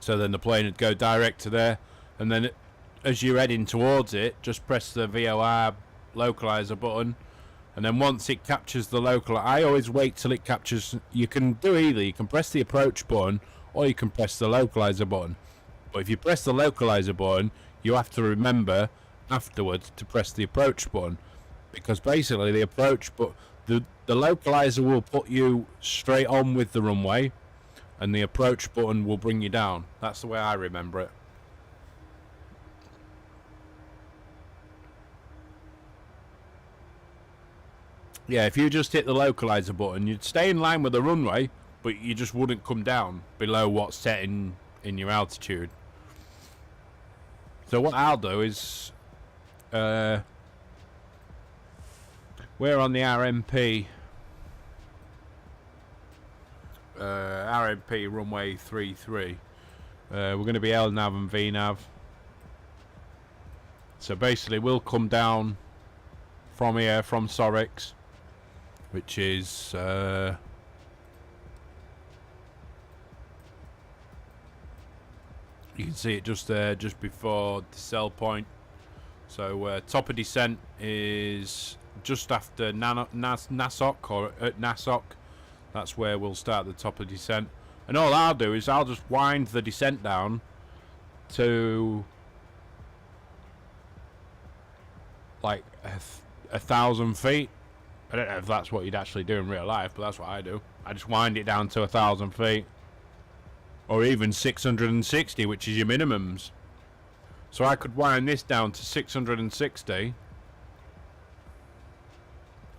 So then the plane would go direct to there, and then as you're heading towards it, just press the VOR localizer button. And then once it captures the local, I always wait till it captures. You can do either. You can press the approach button or you can press the localizer button. But if you press the localizer button, you have to remember afterwards to press the approach button, because basically the approach, but the localizer will put you straight on with the runway, and the approach button will bring you down. That's the way I remember it. Yeah, if you just hit the localizer button, you'd stay in line with the runway, but you just wouldn't come down below what's set in your altitude. So what I'll do is, we're on the RMP runway 33. We're going to be LNAV and VNAV. So basically we'll come down from here, from Sorix, which is you can see it just there, just before the cell point. So top of descent is just after Nassok, or at Nassok. That's where we'll start the top of descent. And all I'll do is I'll just wind the descent down to like 1,000 feet. I don't know if that's what you'd actually do in real life, but that's what I do. I just wind it down to 1,000 feet. Or even 660, which is your minimums. So I could wind this down to 660.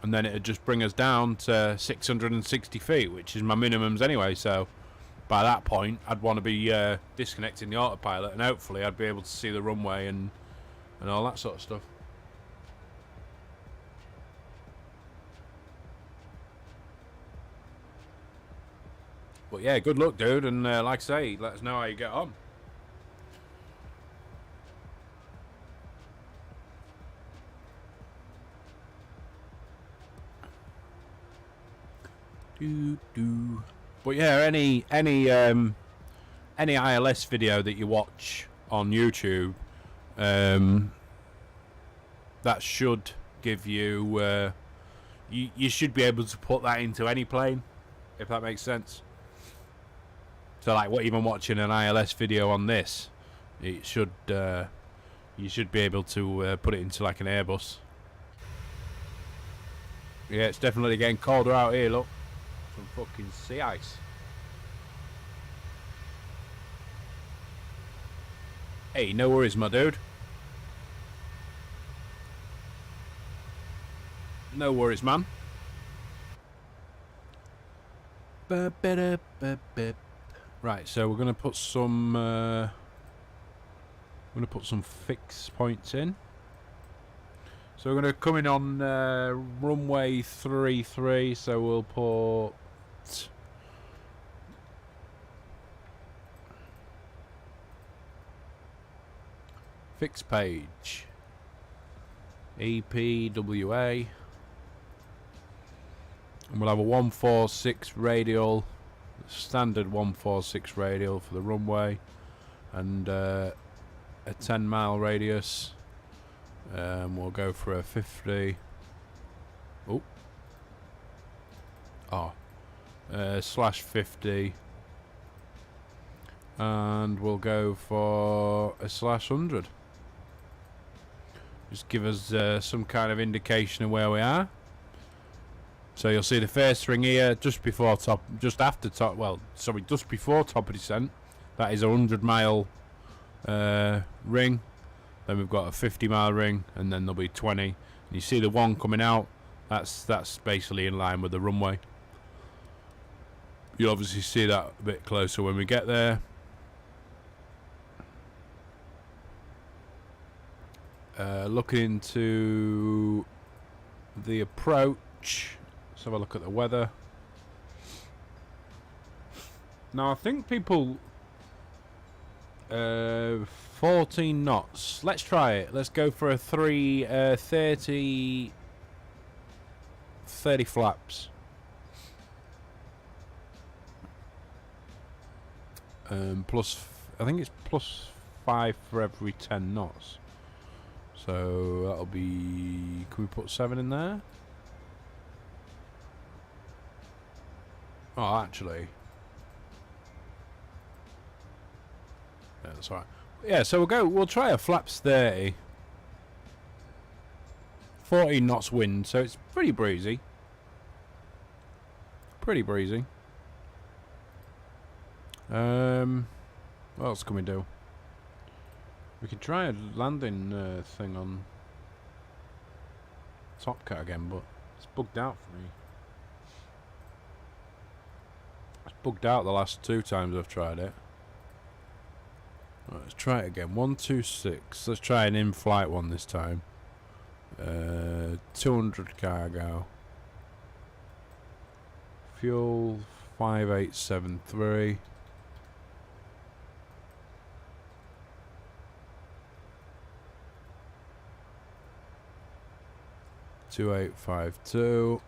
And then it'd just bring us down to 660 feet, which is my minimums anyway. So by that point, I'd want to be disconnecting the autopilot, and hopefully I'd be able to see the runway and all that sort of stuff. But yeah, good luck, dude, and like I say, let us know how you get on. But yeah, any ILS video that you watch on YouTube, that should give you you should be able to put that into any plane, if that makes sense. So like, even watching an ILS video on this, it should you should be able to put it into like an Airbus. Yeah, it's definitely getting colder out here. Look, some fucking sea ice. Hey, no worries, my dude. No worries, man. Right, so we're gonna put some fix points in. So we're gonna come in on runway 33. So we'll put fix page EPWA, and we'll have a 146 radial. Standard 146 radial for the runway, and a 10-mile radius. We'll go for a 50. Slash 50, and we'll go for a slash 100. Just give us some kind of indication of where we are. So you'll see the first ring here, just before top of descent. That is a 100-mile ring. Then we've got a 50-mile ring, and then there'll be 20. And you see the one coming out. That's basically in line with the runway. You'll obviously see that a bit closer when we get there. Looking into the approach. Let's have a look at the weather. Now I think people 14 knots. Let's try it. Let's go for a 30 flaps. Plus, I think it's +5 for every 10 knots. So that'll be. Can we put 7 in there? Oh, actually. Yeah, that's alright. Yeah, so we'll try a flaps 30. 14 knots wind, so it's pretty breezy. Pretty breezy. What else can we do? We could try a landing thing on Top Cat again, but it's bugged out for me. It's bugged out the last 2 times I've tried it. Right, let's try it again. 126. Let's try an in-flight one this time. 200 cargo. Fuel 5873. $2852.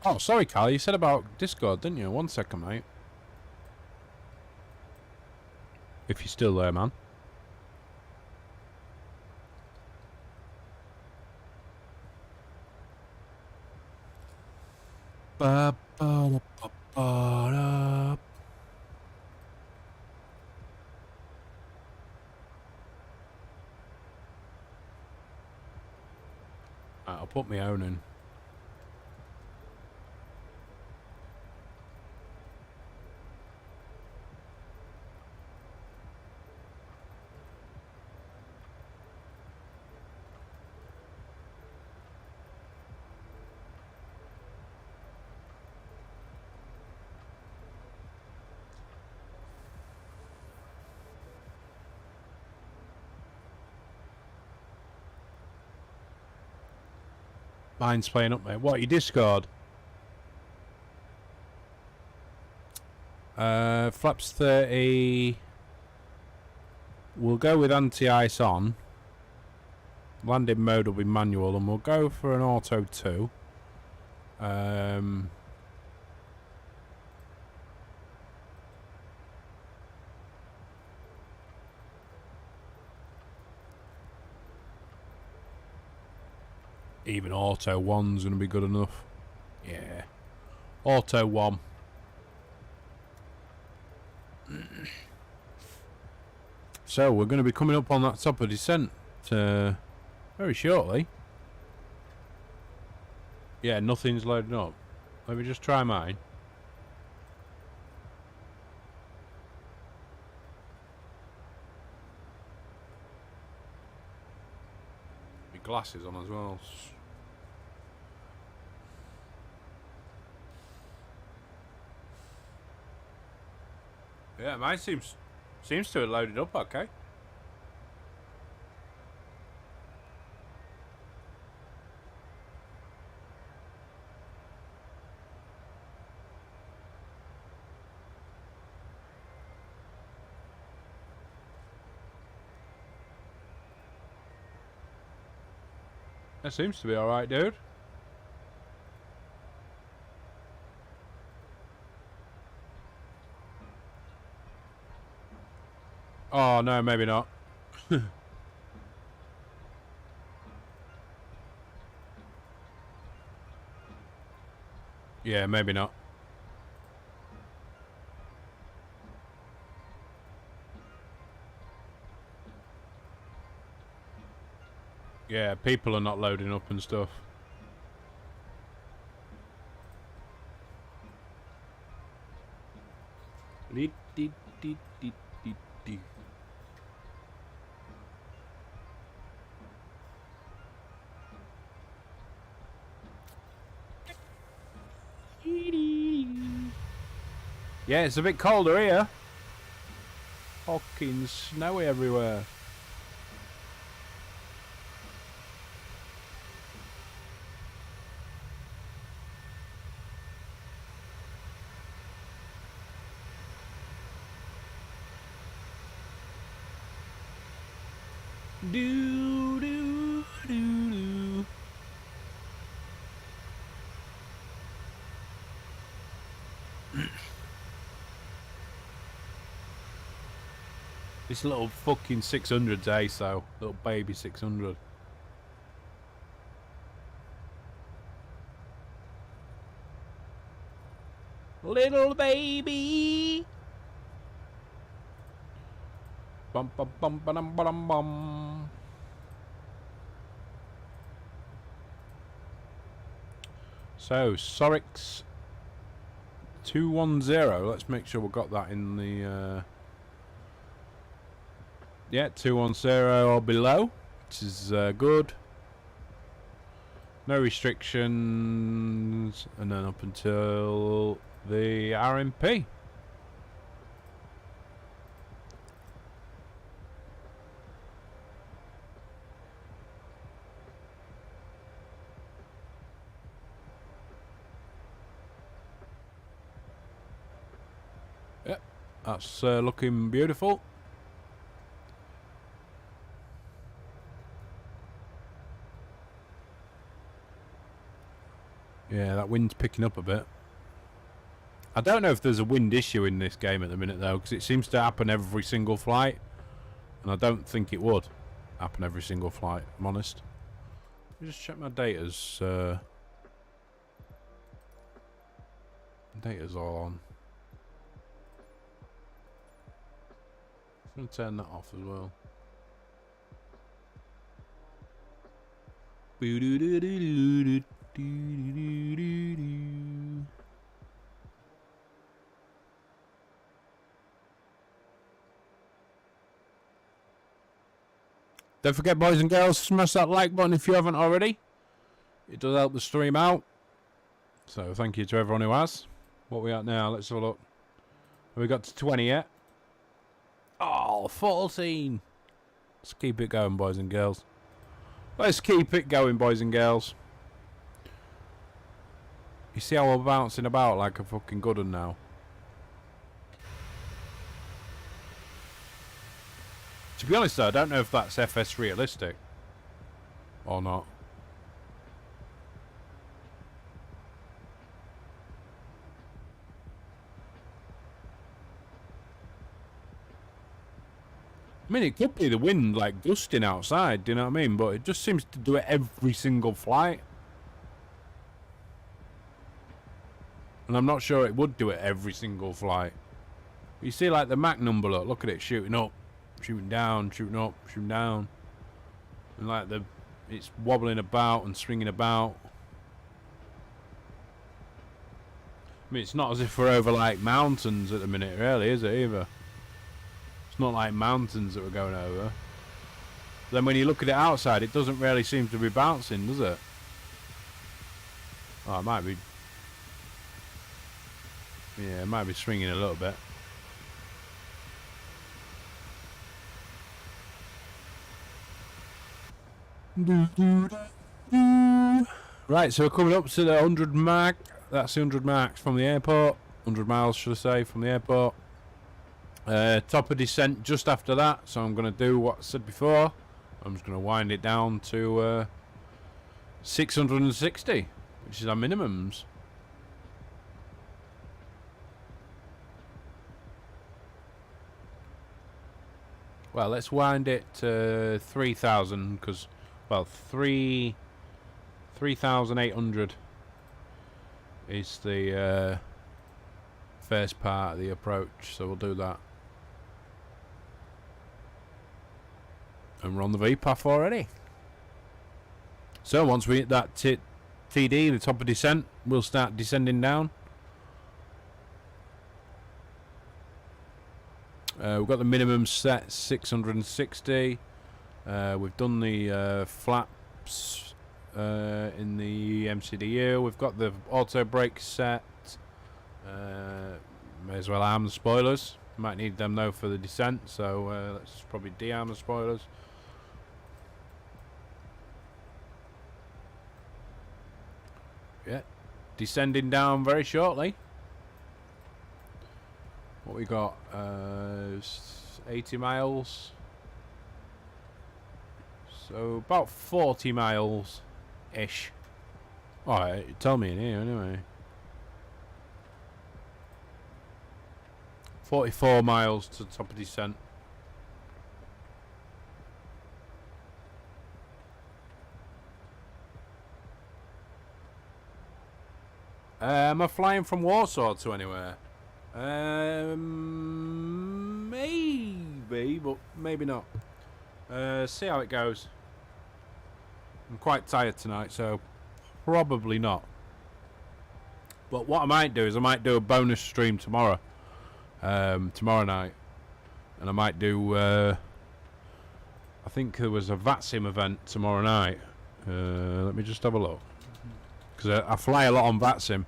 Oh, sorry, Carl. You said about Discord, didn't you? 1 second, mate. If you're still there, man. Ba ba da ba ba da. I'll put my own in. Mine's playing up, mate. What, your Discord? Flaps 30. We'll go with anti-ice on. Landing mode will be manual, and we'll go for an auto 2. Even auto 1's gonna be good enough. Yeah. Auto 1. So we're going to be coming up on that top of descent very shortly. Yeah, nothing's loading up. Let me just try mine. My glasses on as well. Yeah, mine seems to have loaded up okay. That seems to be alright, dude. Oh, no, maybe not. Yeah, maybe not. Yeah, people are not loading up and stuff. Yeah, it's a bit colder here. Fucking snowy everywhere. Do do do do. This little fucking 600's ace though. Little baby 600. Little baby. Bum bum bum bum bum bum. So Sorix 210. Let's make sure we've got that in the. Yeah, 210 or below, which is good. No restrictions, and then up until the RMP. Yep, that's looking beautiful. Yeah, that wind's picking up a bit. I don't know if there's a wind issue in this game at the minute though, because it seems to happen every single flight, and I don't think it would happen every single flight, I'm honest. Let me just check my data's data's all on. I'm going to turn that off as well. Don't forget, boys and girls, smash that like button if you haven't already. It does help the stream out. So thank you to everyone who has. What are we at now? Let's have a look. Have we got to 20 yet? Oh, 14. Let's keep it going, boys and girls. Let's keep it going, boys and girls. You see how we're bouncing about like a fucking good one now? To be honest though, I don't know if that's FS realistic or not. I mean, it could be the wind like gusting outside, do you know what I mean? But it just seems to do it every single flight. And I'm not sure it would do it every single flight. You see like the Mach number, look at it shooting up, shooting down, shooting up, shooting down. And like it's wobbling about and swinging about. I mean, it's not as if we're over like mountains at the minute, really, is it either? It's not like mountains that we're going over. Then when you look at it outside, it doesn't really seem to be bouncing, does it? Oh, it might be. Yeah, it might be swinging a little bit. Right, so we're coming up to the 100 mark. That's the 100 marks from the airport. 100 miles, should I say, from the airport. Top of descent just after that, so I'm going to do what I said before. I'm just going to wind it down to 660, which is our minimums. Well, let's wind it to 3,000 because, well, 3,800 is the first part of the approach, so we'll do that. And we're on the V path already. So once we hit that TD, the top of descent, we'll start descending down. We've got the minimum set 660. We've done the flaps in the MCDU. We've got the auto brake set. May as well arm the spoilers. Might need them though for the descent, so let's probably de-arm the spoilers. Yeah, descending down very shortly. What we got? 80 miles. So about 40 miles ish. Alright, tell me in here anyway. 44 miles to the top of descent. Am I flying from Warsaw to anywhere? Maybe, but maybe not. See how it goes. I'm quite tired tonight, so probably not. But what I might do is I might do a bonus stream tomorrow. Tomorrow night. And I might do, I think there was a VATSIM event tomorrow night. Let me just have a look. Because I fly a lot on VATSIM.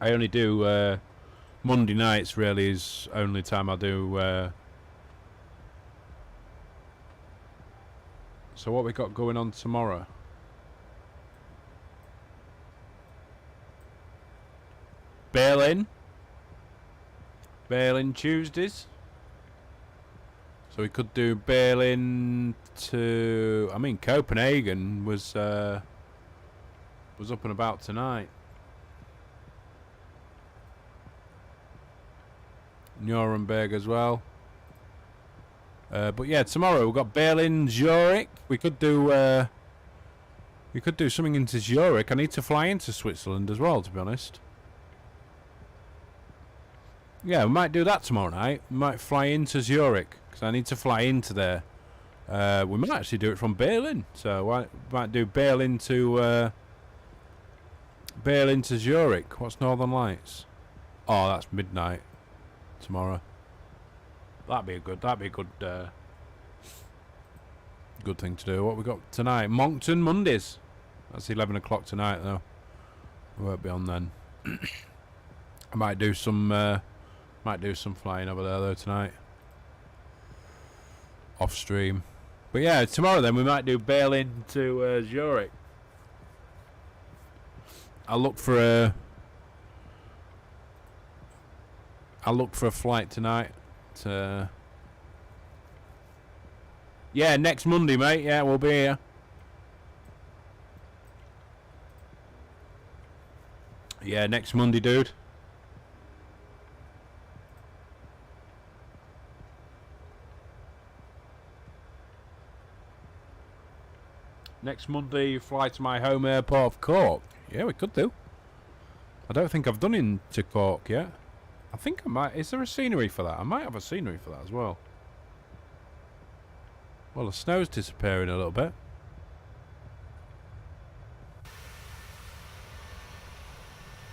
I only do Monday nights. Really, is only time I do. So what we got going on tomorrow? Bail-in Tuesdays. So we could do bail-in to. I mean, Copenhagen was up and about tonight. Nuremberg as well. But yeah, tomorrow we've got Berlin, Zurich. We could do something into Zurich. I need to fly into Switzerland as well, to be honest. Yeah, we might do that tomorrow night. We might fly into Zurich because I need to fly into there. We might actually do it from Berlin. So we might do Berlin to Zurich. What's Northern Lights? Oh, that's midnight tomorrow. That'd be a good good thing to do. What we got tonight? Moncton Mondays. That's 11 o'clock tonight though. We won't be on then. I might do some flying over there though tonight. Off stream. But yeah, tomorrow then we might do Berlin to Zurich. I'll look for a flight tonight. Yeah, next Monday, mate. Yeah, we'll be here. Yeah, next Monday, dude. Next Monday, you fly to my home airport of Cork. Yeah, we could do. I don't think I've done into Cork yet. I think I might. Is there a scenery for that? I might have a scenery for that as well. Well, the snow's disappearing a little bit.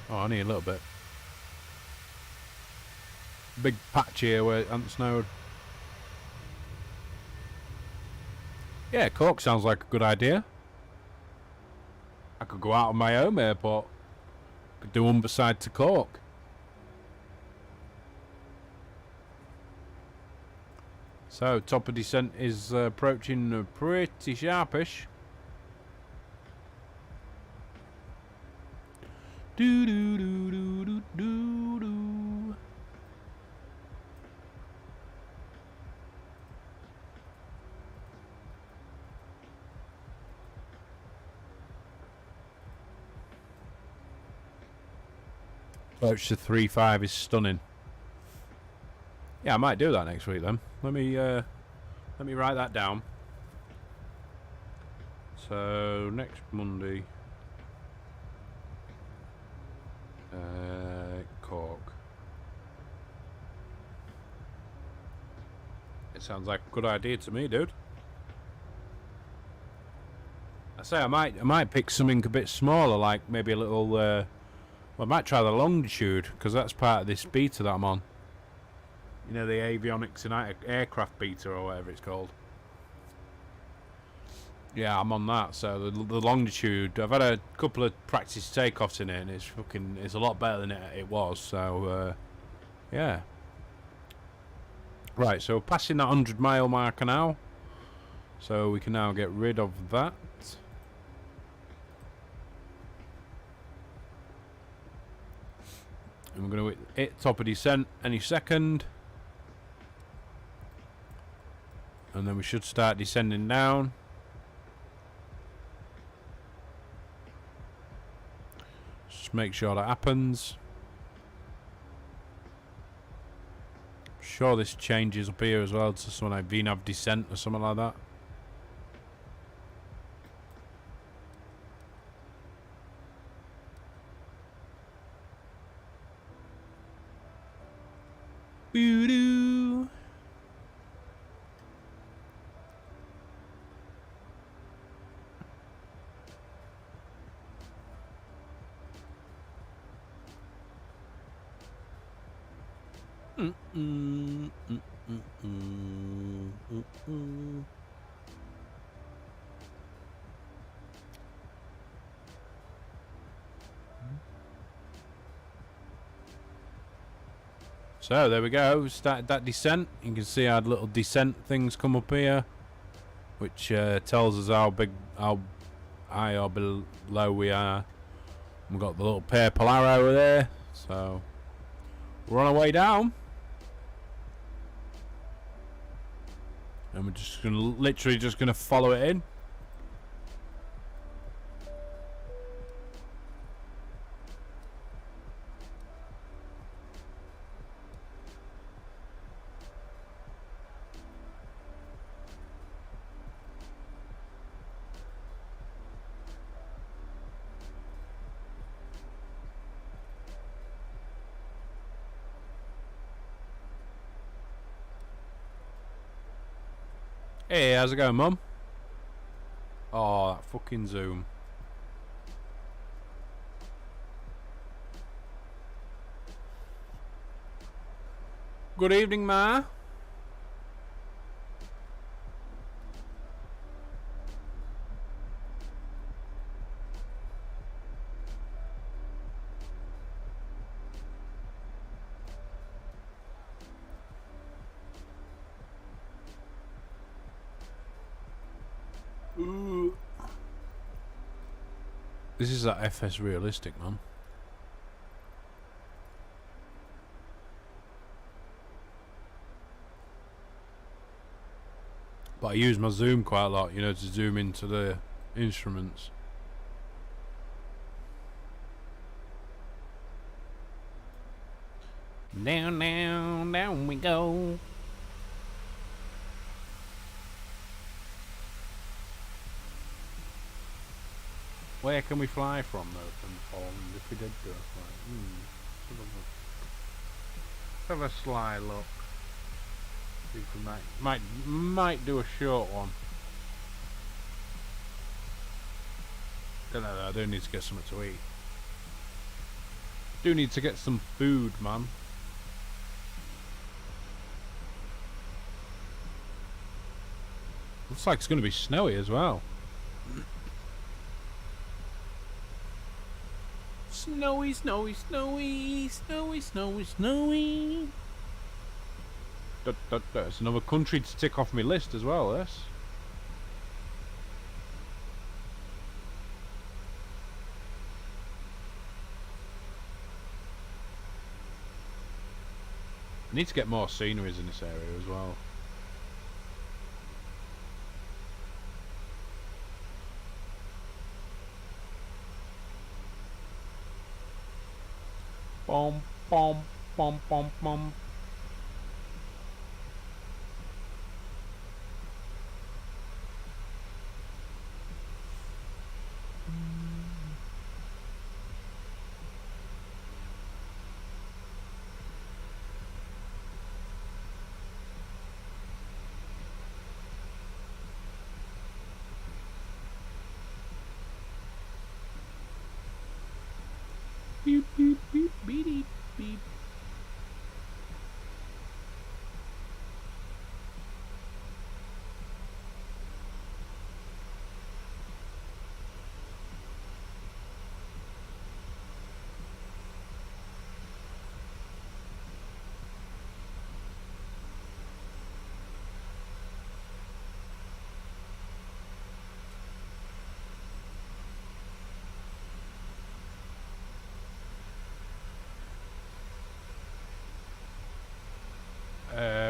Oh, only a little bit. Big patch here where it hasn't snowed. Yeah, Cork sounds like a good idea. I could go out of my home airport. Could do Humberside to Cork. So, top of descent is approaching pretty sharpish. Do do do do do do do. Approach to 3.5 is stunning. Yeah, I might do that next week then. Let me write that down. So next Monday, Cork. It sounds like a good idea to me, dude. I say I might pick something a bit smaller, like maybe a little. Well, I might try the longitude because that's part of this beta that I'm on. You know, the Avionics United Aircraft Beta or whatever it's called. Yeah, I'm on that. So the longitude, I've had a couple of practice takeoffs in it, and it's a lot better than it was. So yeah. Right, so passing that 100-mile marker now. So we can now get rid of that. And we're going to hit top of descent any second. And then we should start descending down. Just make sure that happens. I'm sure this changes up here as well to something like VNAV descent or something like that. Boo-doo. So there we go. Started that descent. You can see our little descent things come up here, which tells us how high or below we are. We've got the little purple arrow there, so we're on our way down. And we're just gonna literally just gonna follow it in. Hey, how's it going, Mum? Oh, that fucking zoom. Good evening, Ma. This is that FS realistic, man. But I use my zoom quite a lot, you know, to zoom into the instruments. Down, down, down we go. Where can we fly from, though, from Poland, if we did do a flight? Let's have a sly look. See if we might do a short one. Don't know though, I do need to get something to eat. Do need to get some food, man. Looks like it's going to be snowy as well. Snowy, snowy, snowy, snowy, snowy, snowy. It's another country to tick off my list as well, this. I need to get more sceneries in this area as well. Bom, bom, bom, bom, bom. Beep, beep, beep, beep, beep.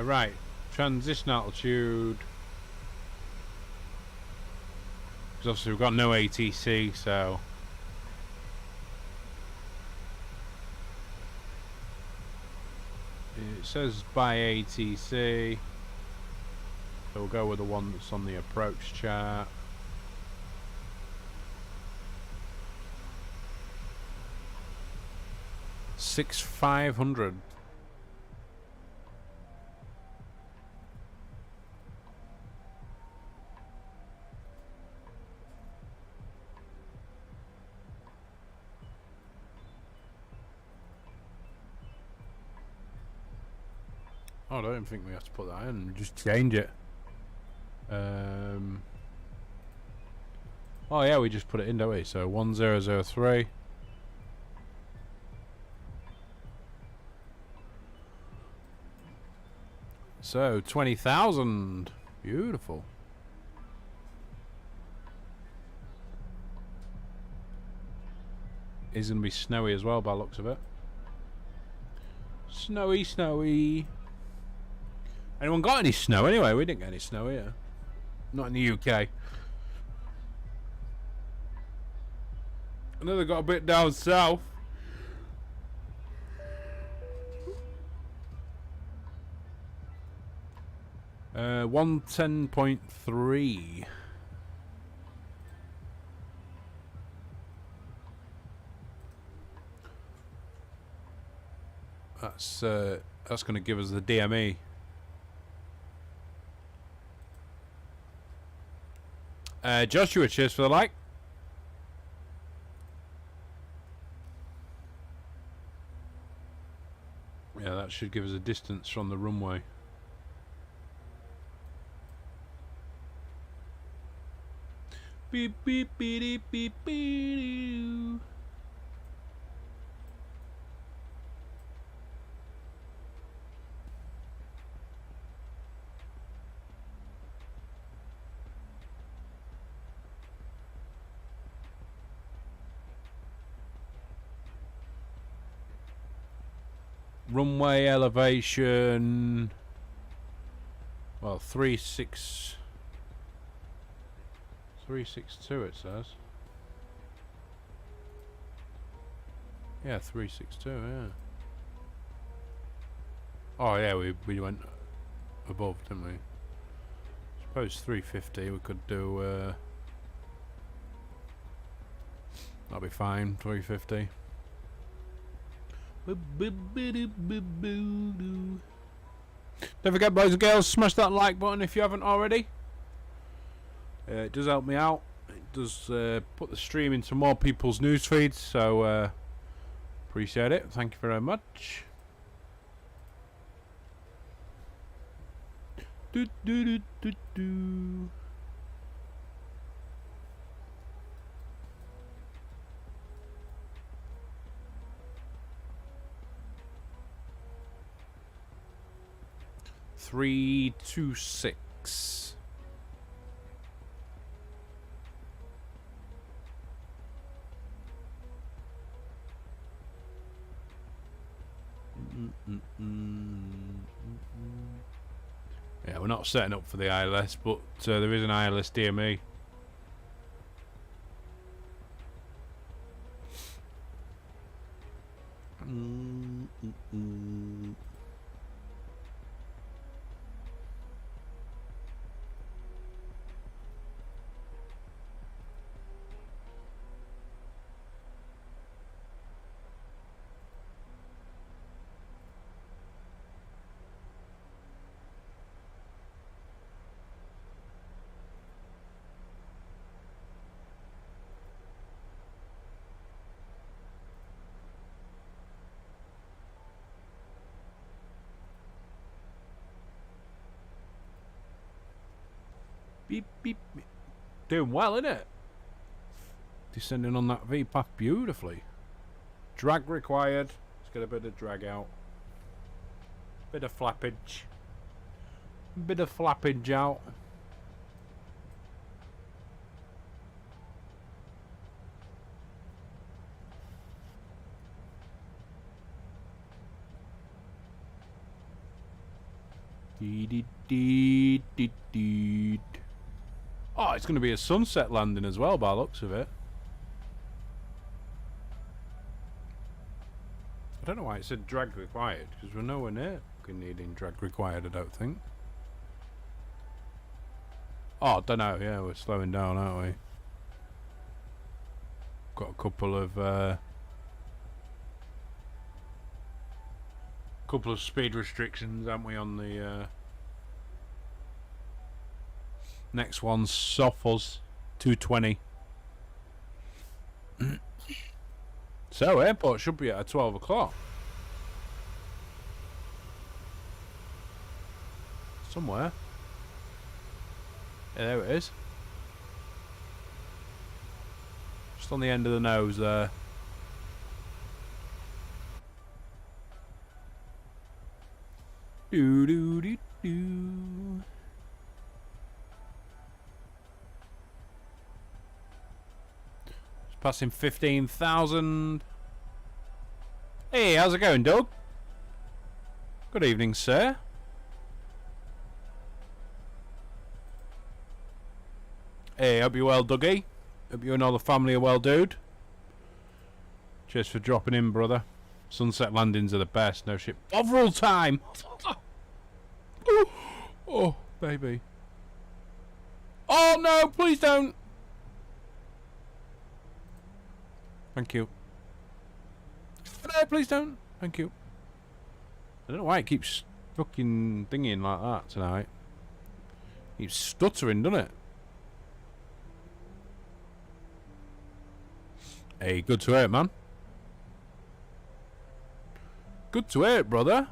Right, transition altitude. Because obviously we've got no ATC, so it says by ATC. So we'll go with the one that's on the approach chart. $6,500. Oh, I don't think we have to put that in, just change it. Oh yeah, we just put it in, don't we? So 1003. So 20,000. Beautiful. It's gonna be snowy as well by the looks of it. Snowy, snowy. Anyone got any snow anyway? We didn't get any snow here. Not in the UK. I know they got a bit down south. Uh, 110.3. That's going to give us the DME. Joshua, cheers for the like. Yeah, that should give us a distance from the runway. Beep beep beep beep beep. Runway elevation, well, 362 it says. Yeah, 362, yeah. Oh yeah, we went above, didn't we? Suppose 350 we could do, that'll be fine, 350. Don't forget, boys and girls, smash that like button if you haven't already. It does help me out. It does put the stream into more people's news feeds, so appreciate it. Thank you very much. Do do do do do. Three, 2, 6. Yeah, we're not setting up for the ILS, but there is an ILS DME. Beep, beep, beep. Doing well, innit? Descending on that V-path beautifully. Drag required. Let's get a bit of drag out. Bit of flappage. Bit of flappage out. Dee dee dee dee dee. Oh, it's going to be a sunset landing as well by the looks of it. I don't know why it said drag required, because we're nowhere near needing drag required, I don't think. Oh, I don't know, yeah, we're slowing down, aren't we? Got a couple of speed restrictions, haven't we, on the next one's Sophos 220. So airport should be at 12 o'clock. Somewhere. Yeah, there it is. Just on the end of the nose there. Do do do do. It's passing 15,000. Hey, how's it going, Doug? Good evening, sir. Hey, hope you're well, Dougie. Hope you and all the family are well, dude. Cheers for dropping in, brother. Sunset landings are the best. No shit. Overall time. Oh, baby. Oh, no, please don't. Thank you. No, please don't. Thank you. I don't know why it keeps fucking dinging like that tonight. It keeps stuttering, doesn't it? Hey, good to hear it, man. Good to hear it, brother.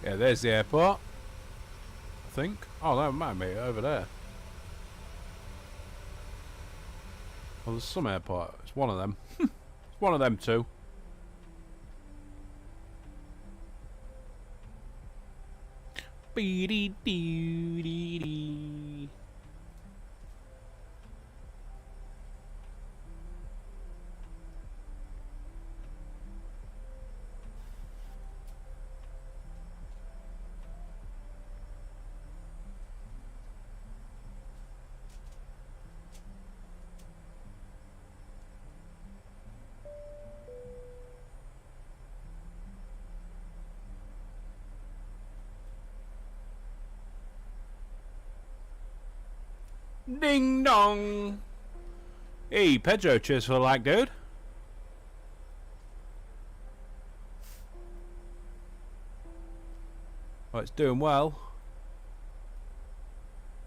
Yeah, there's the airport. I think. Oh, that might be over there. Well, there's some airport. It's one of them. It's one of them too. Beady-doo-dee-dee. Ding dong. Hey, Pedro, cheers for the like, dude. Oh, it's doing well.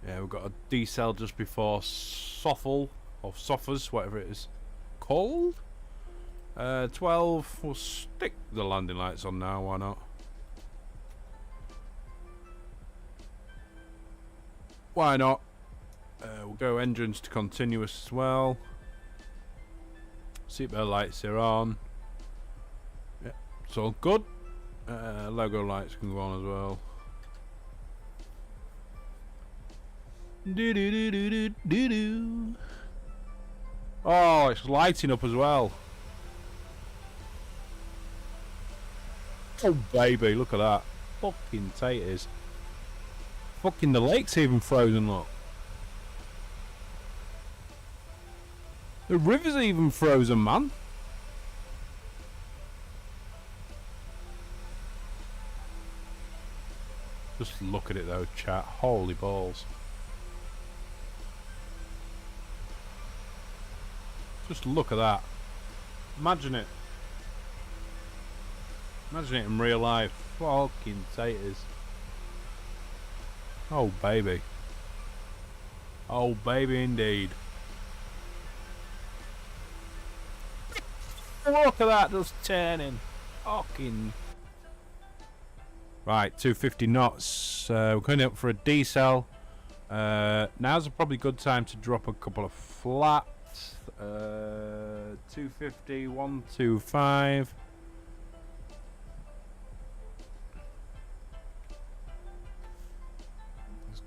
Yeah, we've got a decel just before Soffle, or Soffers, whatever it is called. 12, we'll stick the landing lights on now, why not? Why not? We'll go engines to continuous as well. Seatbelt lights are on. Yeah, it's all good. Logo lights can go on as well. Do do do do do do do. Oh, it's lighting up as well. Oh baby, look at that. Fucking taters. Fucking the lake's even frozen, look. The river's even frozen, man. Just look at it though, chat. Holy balls. Just look at that. Imagine it. Imagine it in real life. Fucking taters. Oh baby. Oh baby indeed. Look at that, just turning. Fucking. Right, 250 knots. We're going up for a decel. Now's a probably good time to drop a couple of flats. 250, 125.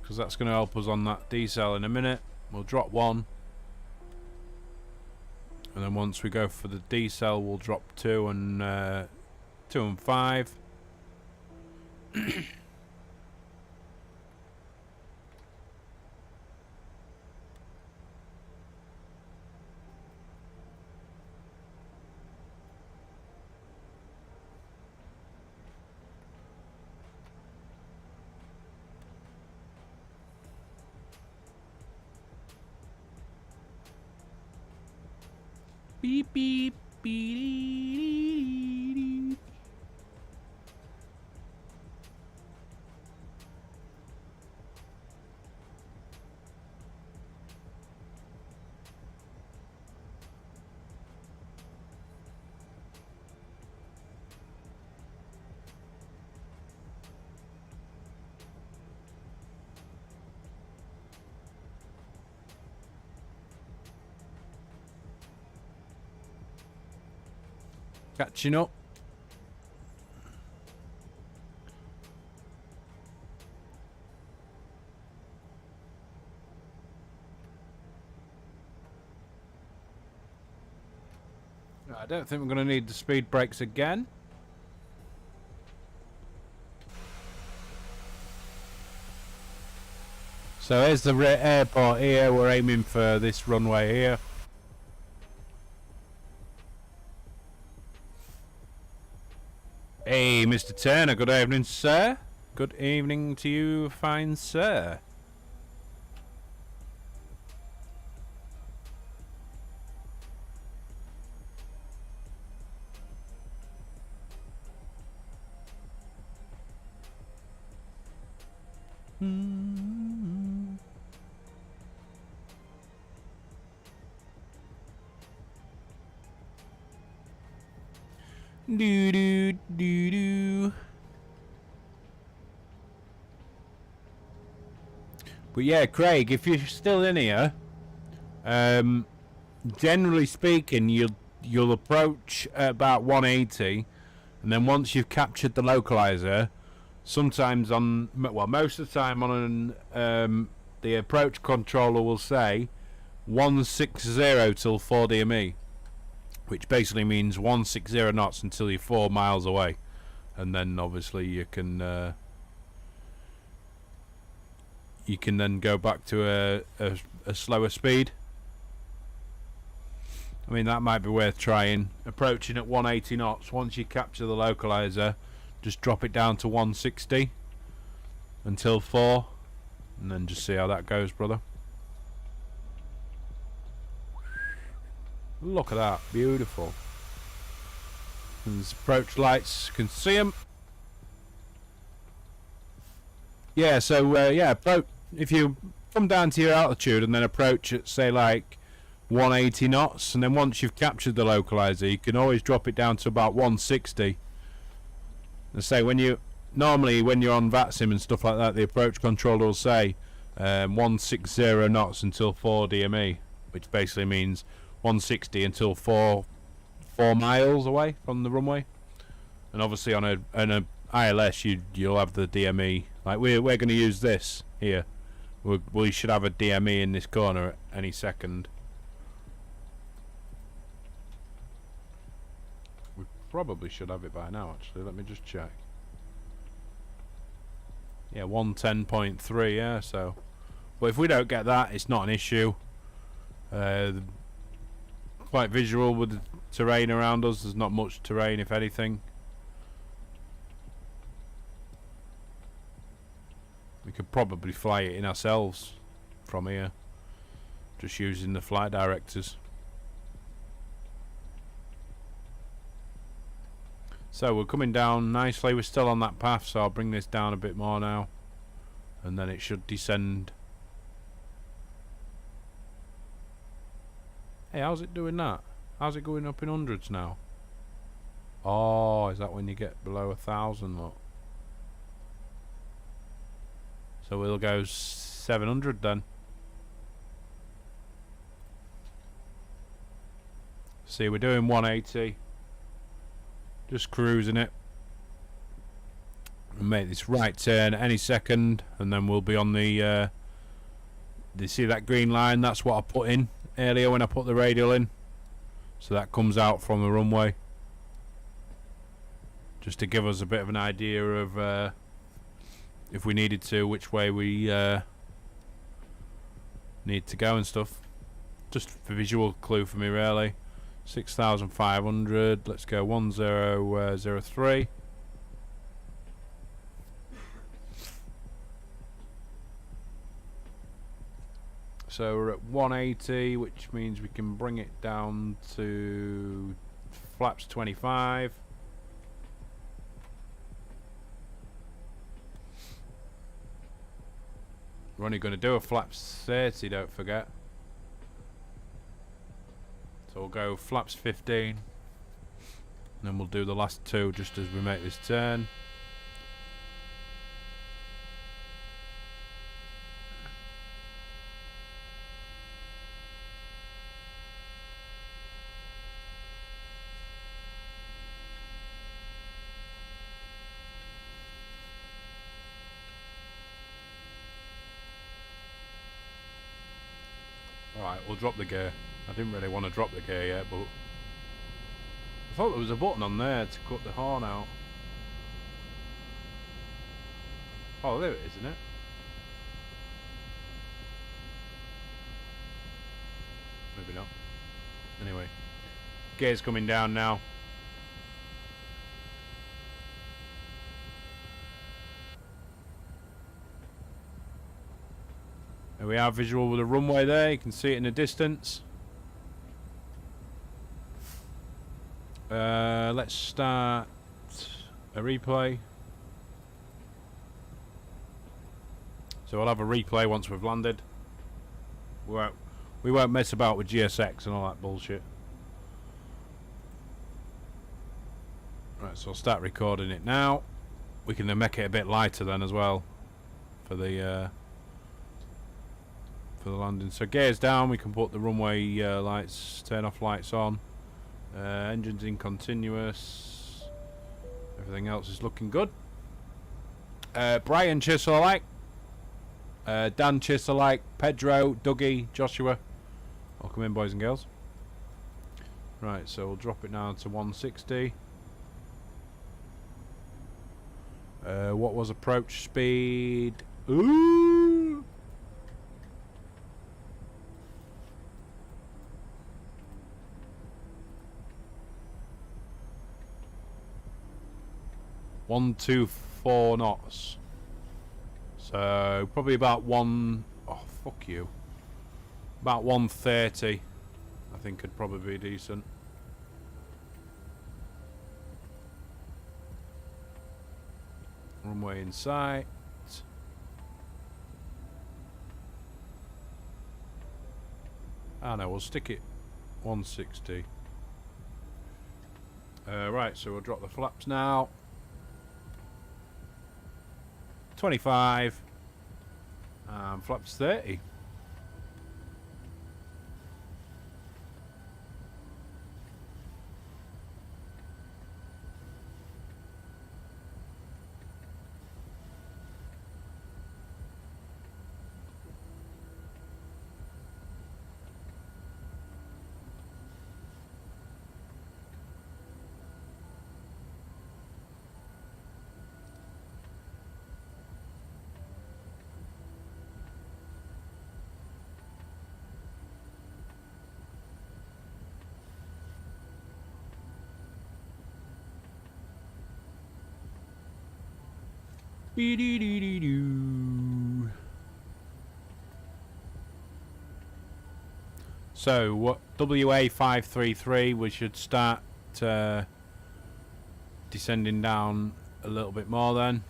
Because that's going to help us on that decel in a minute. We'll drop one. And then once we go for the decel, we'll drop 2 and 5. Beep beep beep. Catching up. I don't think we're going to need the speed brakes again. So here's the airport here. We're aiming for this runway here. Hey, Mr. Turner. Good evening, sir. Good evening to you, fine sir. Do do do do. But yeah, Craig, if you're still in here, generally speaking, you'll approach at about 180, and then once you've captured the localizer, sometimes most of the time on the approach controller will say 160 till 4 DME, which basically means 160 knots until you're 4 miles away, and then obviously you can then go back to a slower speed. I mean, that might be worth trying. Approaching at 180 knots, once you capture the localizer, just drop it down to 160 until 4, and then just see how that goes, brother. Look at that, beautiful. And there's approach lights, you can see them. Yeah, so if you come down to your altitude and then approach at, say, like 180 knots, and then once you've captured the localizer, you can always drop it down to about 160. And say when you're on VATSIM and stuff like that, the approach controller will say 160 knots until 4 DME, which basically means 160 until 4 miles away from the runway. And obviously on a ILS you'll have the DME. Like we're going to use this here. We should have a DME in this corner at any second. We probably should have it by now, actually. Let me just check. Yeah, 110.3, yeah, so. But if we don't get that, it's not an issue. Quite visual with the terrain around us. There's not much terrain, if anything. We could probably fly it in ourselves from here, just using the flight directors. So we're coming down nicely. We're still on that path, so I'll bring this down a bit more now, and then it should descend. Hey, how's it doing that? How's it going up in hundreds now? Oh, is that when you get below 1,000? Look. So we'll go 700 then. See, we're doing 180. Just cruising it. We'll make this right turn any second, and then we'll be on the... do you see that green line? That's what I put in earlier when I put the radial in. So that comes out from the runway. Just to give us a bit of an idea of... if we needed to, which way we need to go and stuff. Just a visual clue for me, really. 6,500. Let's go 1003. So we're at 180, which means we can bring it down to flaps 25. We're only going to do a flaps 30, don't forget. So we'll go flaps 15. And then we'll do the last two just as we make this turn. Alright, we'll drop the gear. I didn't really want to drop the gear yet, but I thought there was a button on there to cut the horn out. Oh, there it is, isn't it? Maybe not. Anyway, gear's coming down now. There we are, visual with the runway there. You can see it in the distance. Let's start a replay. So we'll have a replay once we've landed. We won't mess about with GSX and all that bullshit. Right, so I'll start recording it now. We can make it a bit lighter then as well for the landing. So gears down, we can put the runway lights, turn off lights on. Engines in continuous. Everything else is looking good. Brian Chisolike, Dan Chisolike, Pedro, Dougie, Joshua. Welcome in, boys and girls. Right, so we'll drop it now to 160. What was approach speed? Ooh! One, 2, 4 knots. So probably about one. Oh fuck you. About 130. I think could probably be decent. Runway in sight. Ah no, we'll stick it 160. Right, so we'll drop the flaps now. 25 and flaps 30. So what WA533, we should start descending down a little bit more then.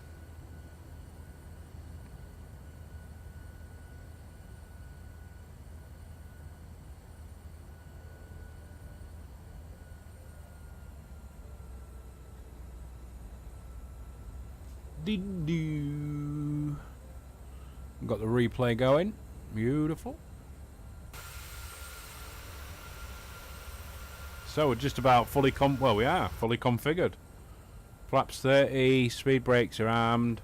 Got the replay going. Beautiful. So we're just about fully well, we are fully configured. Flaps 30, speed brakes are armed.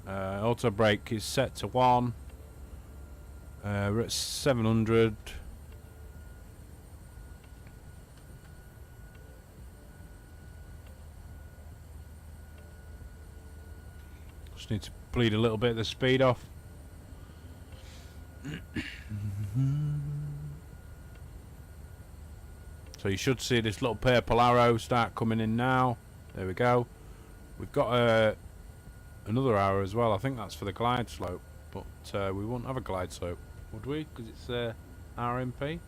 Auto brake is set to 1. We're at 700. Just need to bleed a little bit of the speed off. So you should see this little purple arrow start coming in now. There we go. We've got another arrow as well. I think that's for the glide slope, but we won't have a glide slope, would we? Because it's RMP.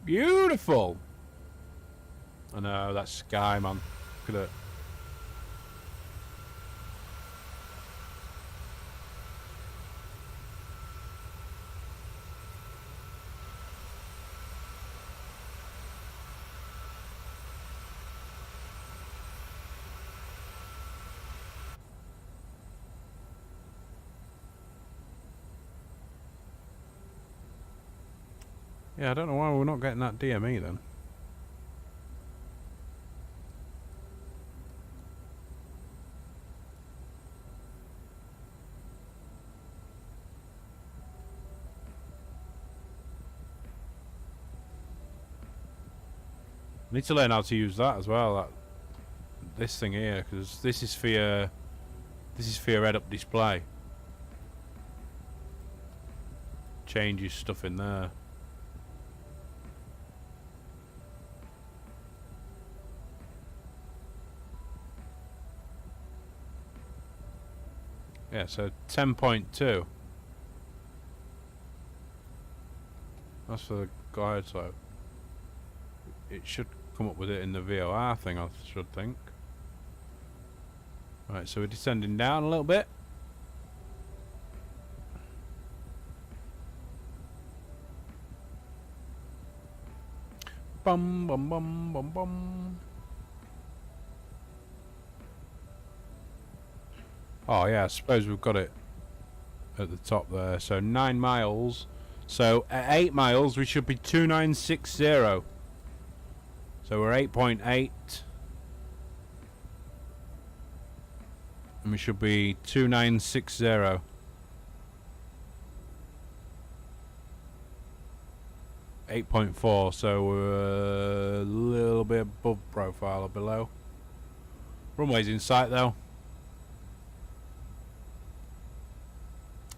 Beautiful. I know, that sky, man. Look at it. Yeah, I don't know why we're not getting that DME then. I need to learn how to use that as well. This thing here, because this is for your head-up display. Changes stuff in there. Yeah, so 10.2. That's for the guide, so it should come up with it in the VOR thing, I should think. Right, so we're descending down a little bit. Bum bum bum bum bum. Oh yeah, I suppose we've got it at the top there. So 9 miles. So at 8 miles we should be 2960. So we're 8.8. And we should be 2960. 8.4, so we're a little bit above profile or below. Runway's in sight though.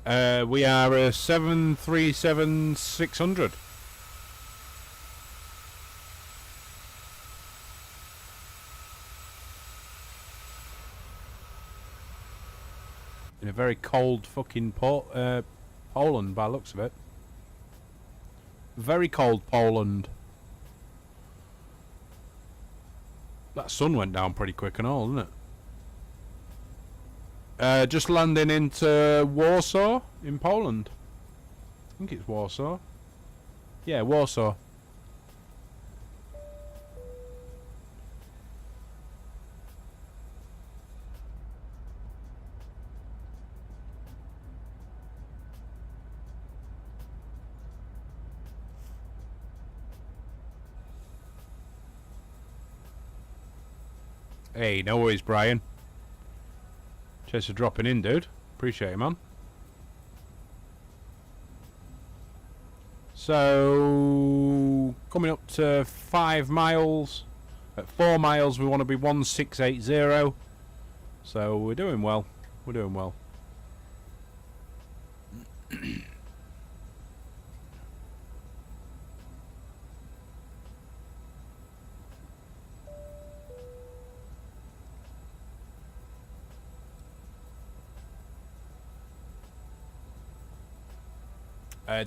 We are a 737-600. In a very cold fucking Poland by the looks of it. Very cold Poland. That sun went down pretty quick and all, didn't it? Just landing into Warsaw in Poland. I think it's Warsaw. Yeah, Warsaw. Hey, no worries, Brian. Cheers for dropping in, dude. Appreciate it, man. So, coming up to 5 miles. At 4 miles, we want to be 1680. So, we're doing well. We're doing well.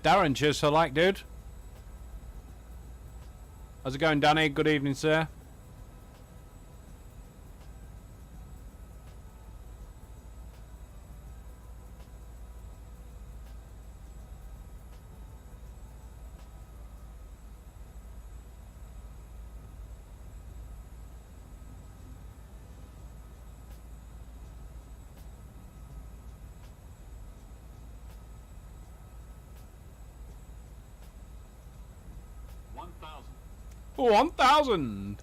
Darren, cheers for like, dude. How's it going, Danny? Good evening, sir. Oh, 1,000!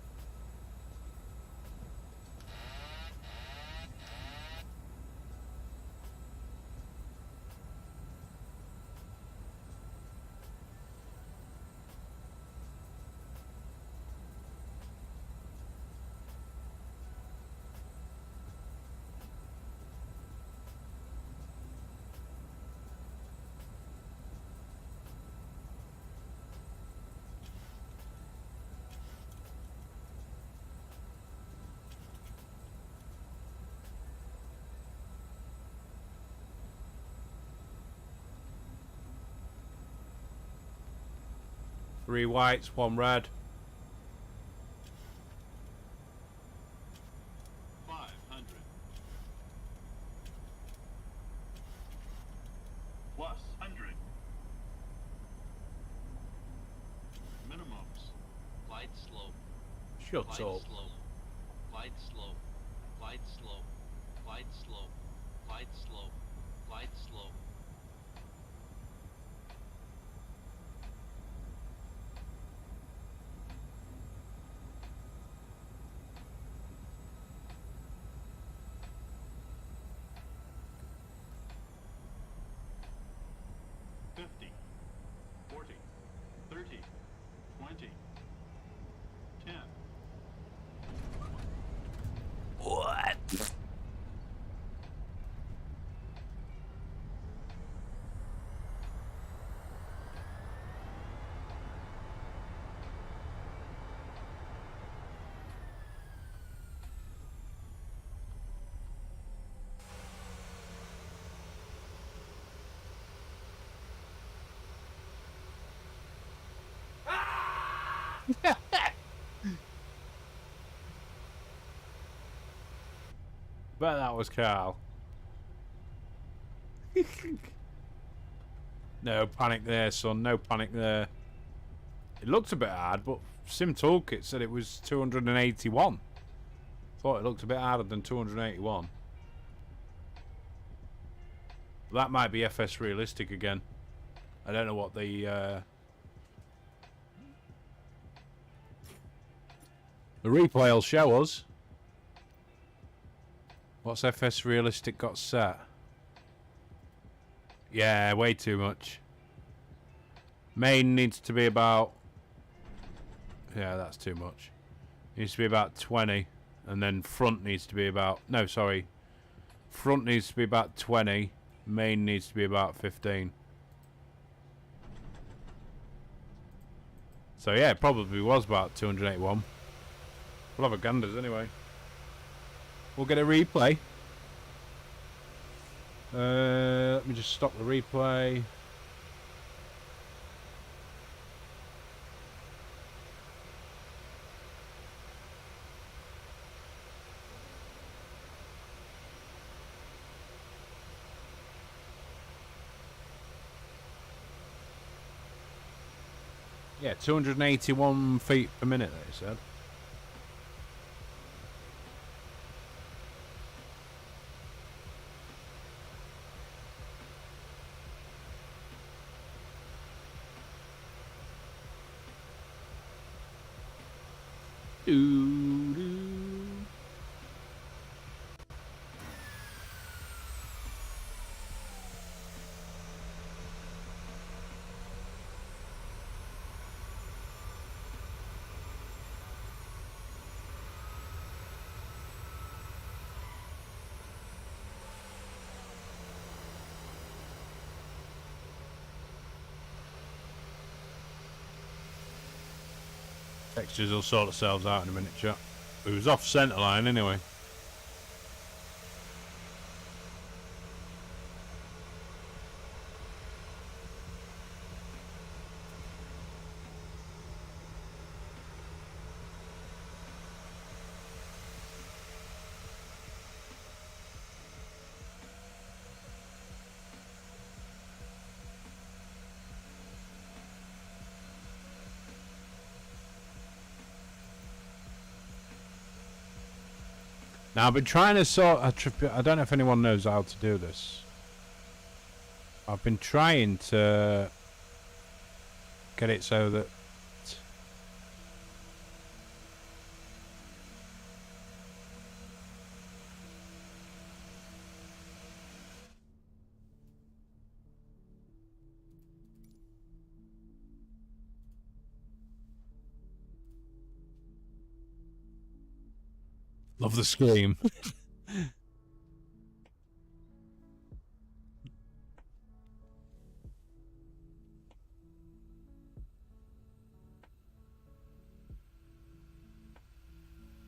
Three whites, one red. 500. Plus 100. Minimums. Glide slope. Shut Glide up. slope. Glide slope. Glide slope. Glide slope. Glide slope. Glide slope. Bet that was Carl. No panic there, son. No panic there. It looked a bit hard, but Sim Toolkit said it was 281. Thought it looked a bit harder than 281. That might be FS Realistic again. I don't know what the replay will show us. What's FS Realistic got set? Yeah, way too much. Main needs to be about... Yeah, that's too much. Needs to be about 20. And then front needs to be about... No, sorry. Front needs to be about 20. Main needs to be about 15. So yeah, it probably was about 281. We'll have a ganders anyway. We'll get a replay. Let me just stop the replay. Yeah, 281 feet per minute, they said. Textures will sort themselves out in a minute, chat. It was off centre line anyway. Now I've been trying to sort. I don't know if anyone knows how to do this. I've been trying to get it so that love the scream.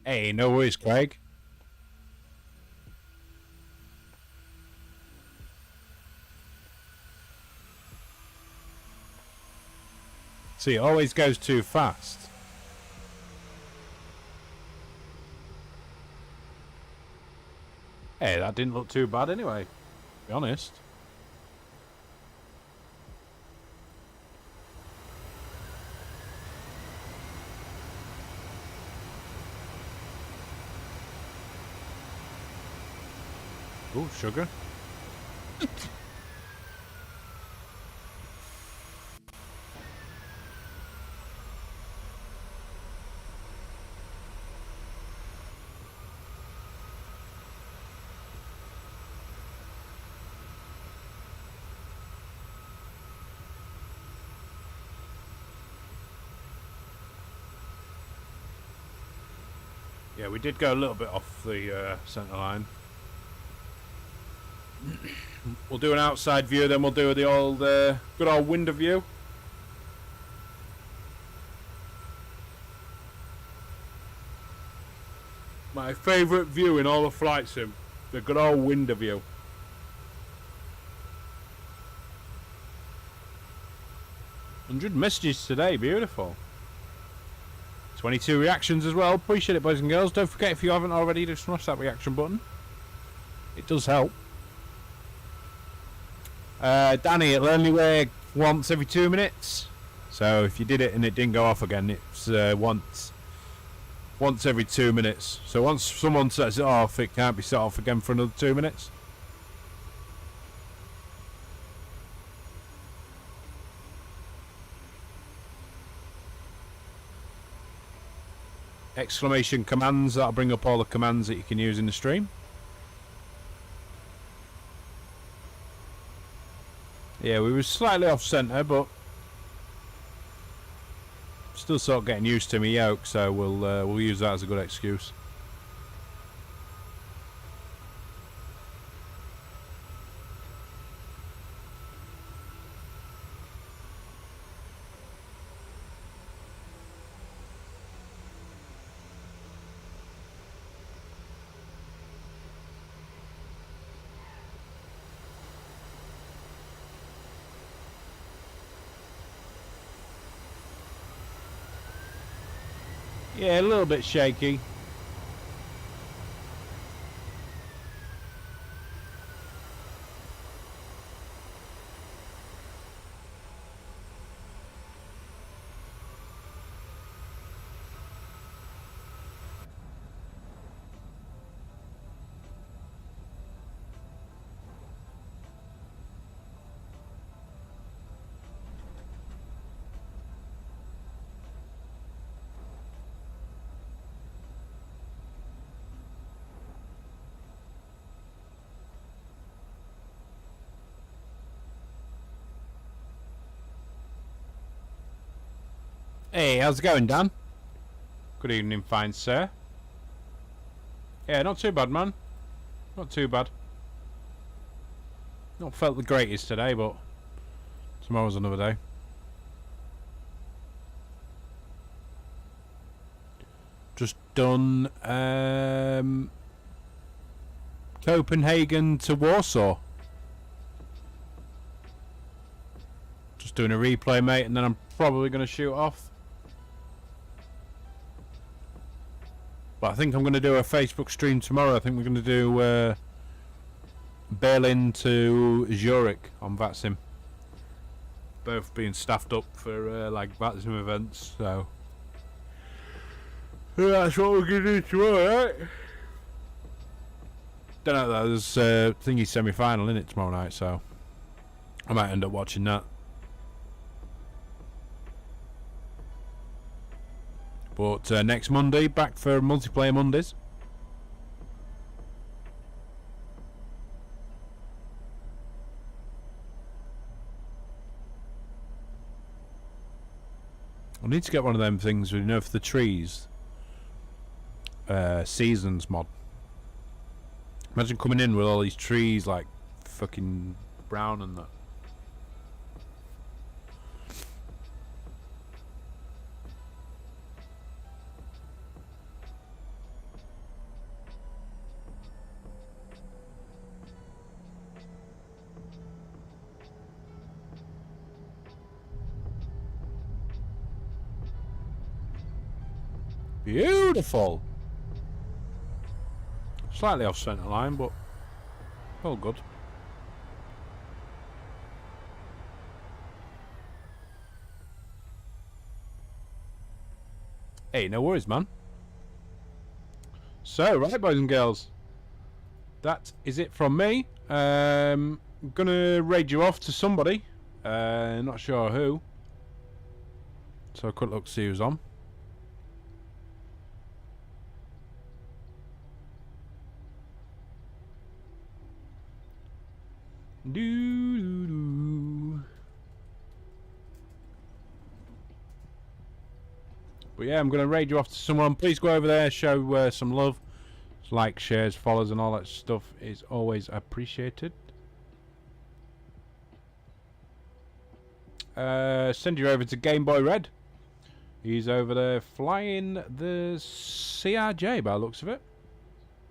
Hey, no worries, Craig. See, it always goes too fast. Hey, that didn't look too bad anyway, to be honest. Oh, sugar. Yeah, we did go a little bit off the centre line. We'll do an outside view, then we'll do the old, good old window view. My favourite view in all the flight sim, the good old window view. $100 messages today, beautiful. 22 reactions as well. Appreciate it, boys and girls. Don't forget, if you haven't already, to smash that reaction button. It does help. Danny, it'll only work once every 2 minutes. So if you did it and it didn't go off again, it's once every 2 minutes. So once someone sets it off, it can't be set off again for another 2 minutes. Exclamation commands, that'll bring up all the commands that you can use in the stream. Yeah, we were slightly off centre, but still sort of getting used to my yoke, so we'll use that as a good excuse. Yeah, a little bit shaky. Hey, how's it going, Dan? Good evening, fine sir. Yeah, not too bad, man. Not too bad. Not felt the greatest today, but tomorrow's another day. Just done Copenhagen to Warsaw. Just doing a replay, mate, and then I'm probably going to shoot off. But I think I'm going to do a Facebook stream tomorrow. I think we're going to do Berlin to Zurich on VATSIM. Both being staffed up for like VATSIM events, so that's what we're going to do tomorrow, right? Don't know, there's thingy semi-final in it tomorrow night, so I might end up watching that. But next Monday, back for multiplayer Mondays. I need to get one of them things, you know, for the trees. Seasons mod. Imagine coming in with all these trees like fucking brown and that. Beautiful. Slightly off centre line, but all good. Hey, no worries, man. So, right, boys and girls, that is it from me. I'm gonna raid you off to somebody. Not sure who. So a quick look, see who's on. But yeah, I'm going to raid you off to someone. Please go over there, show some love. Like, shares, follows and all that stuff is always appreciated. Send you over to Game Boy Red. He's over there flying the CRJ by the looks of it.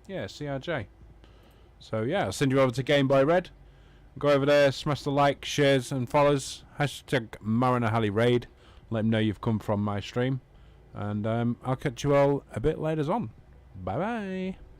Yeah, CRJ. So yeah, I'll send you over to Game Boy Red. Go over there, smash the like, shares and follows. Hashtag Mariner Hally raid. Let them know you've come from my stream. And I'll catch you all a bit later on. Bye bye.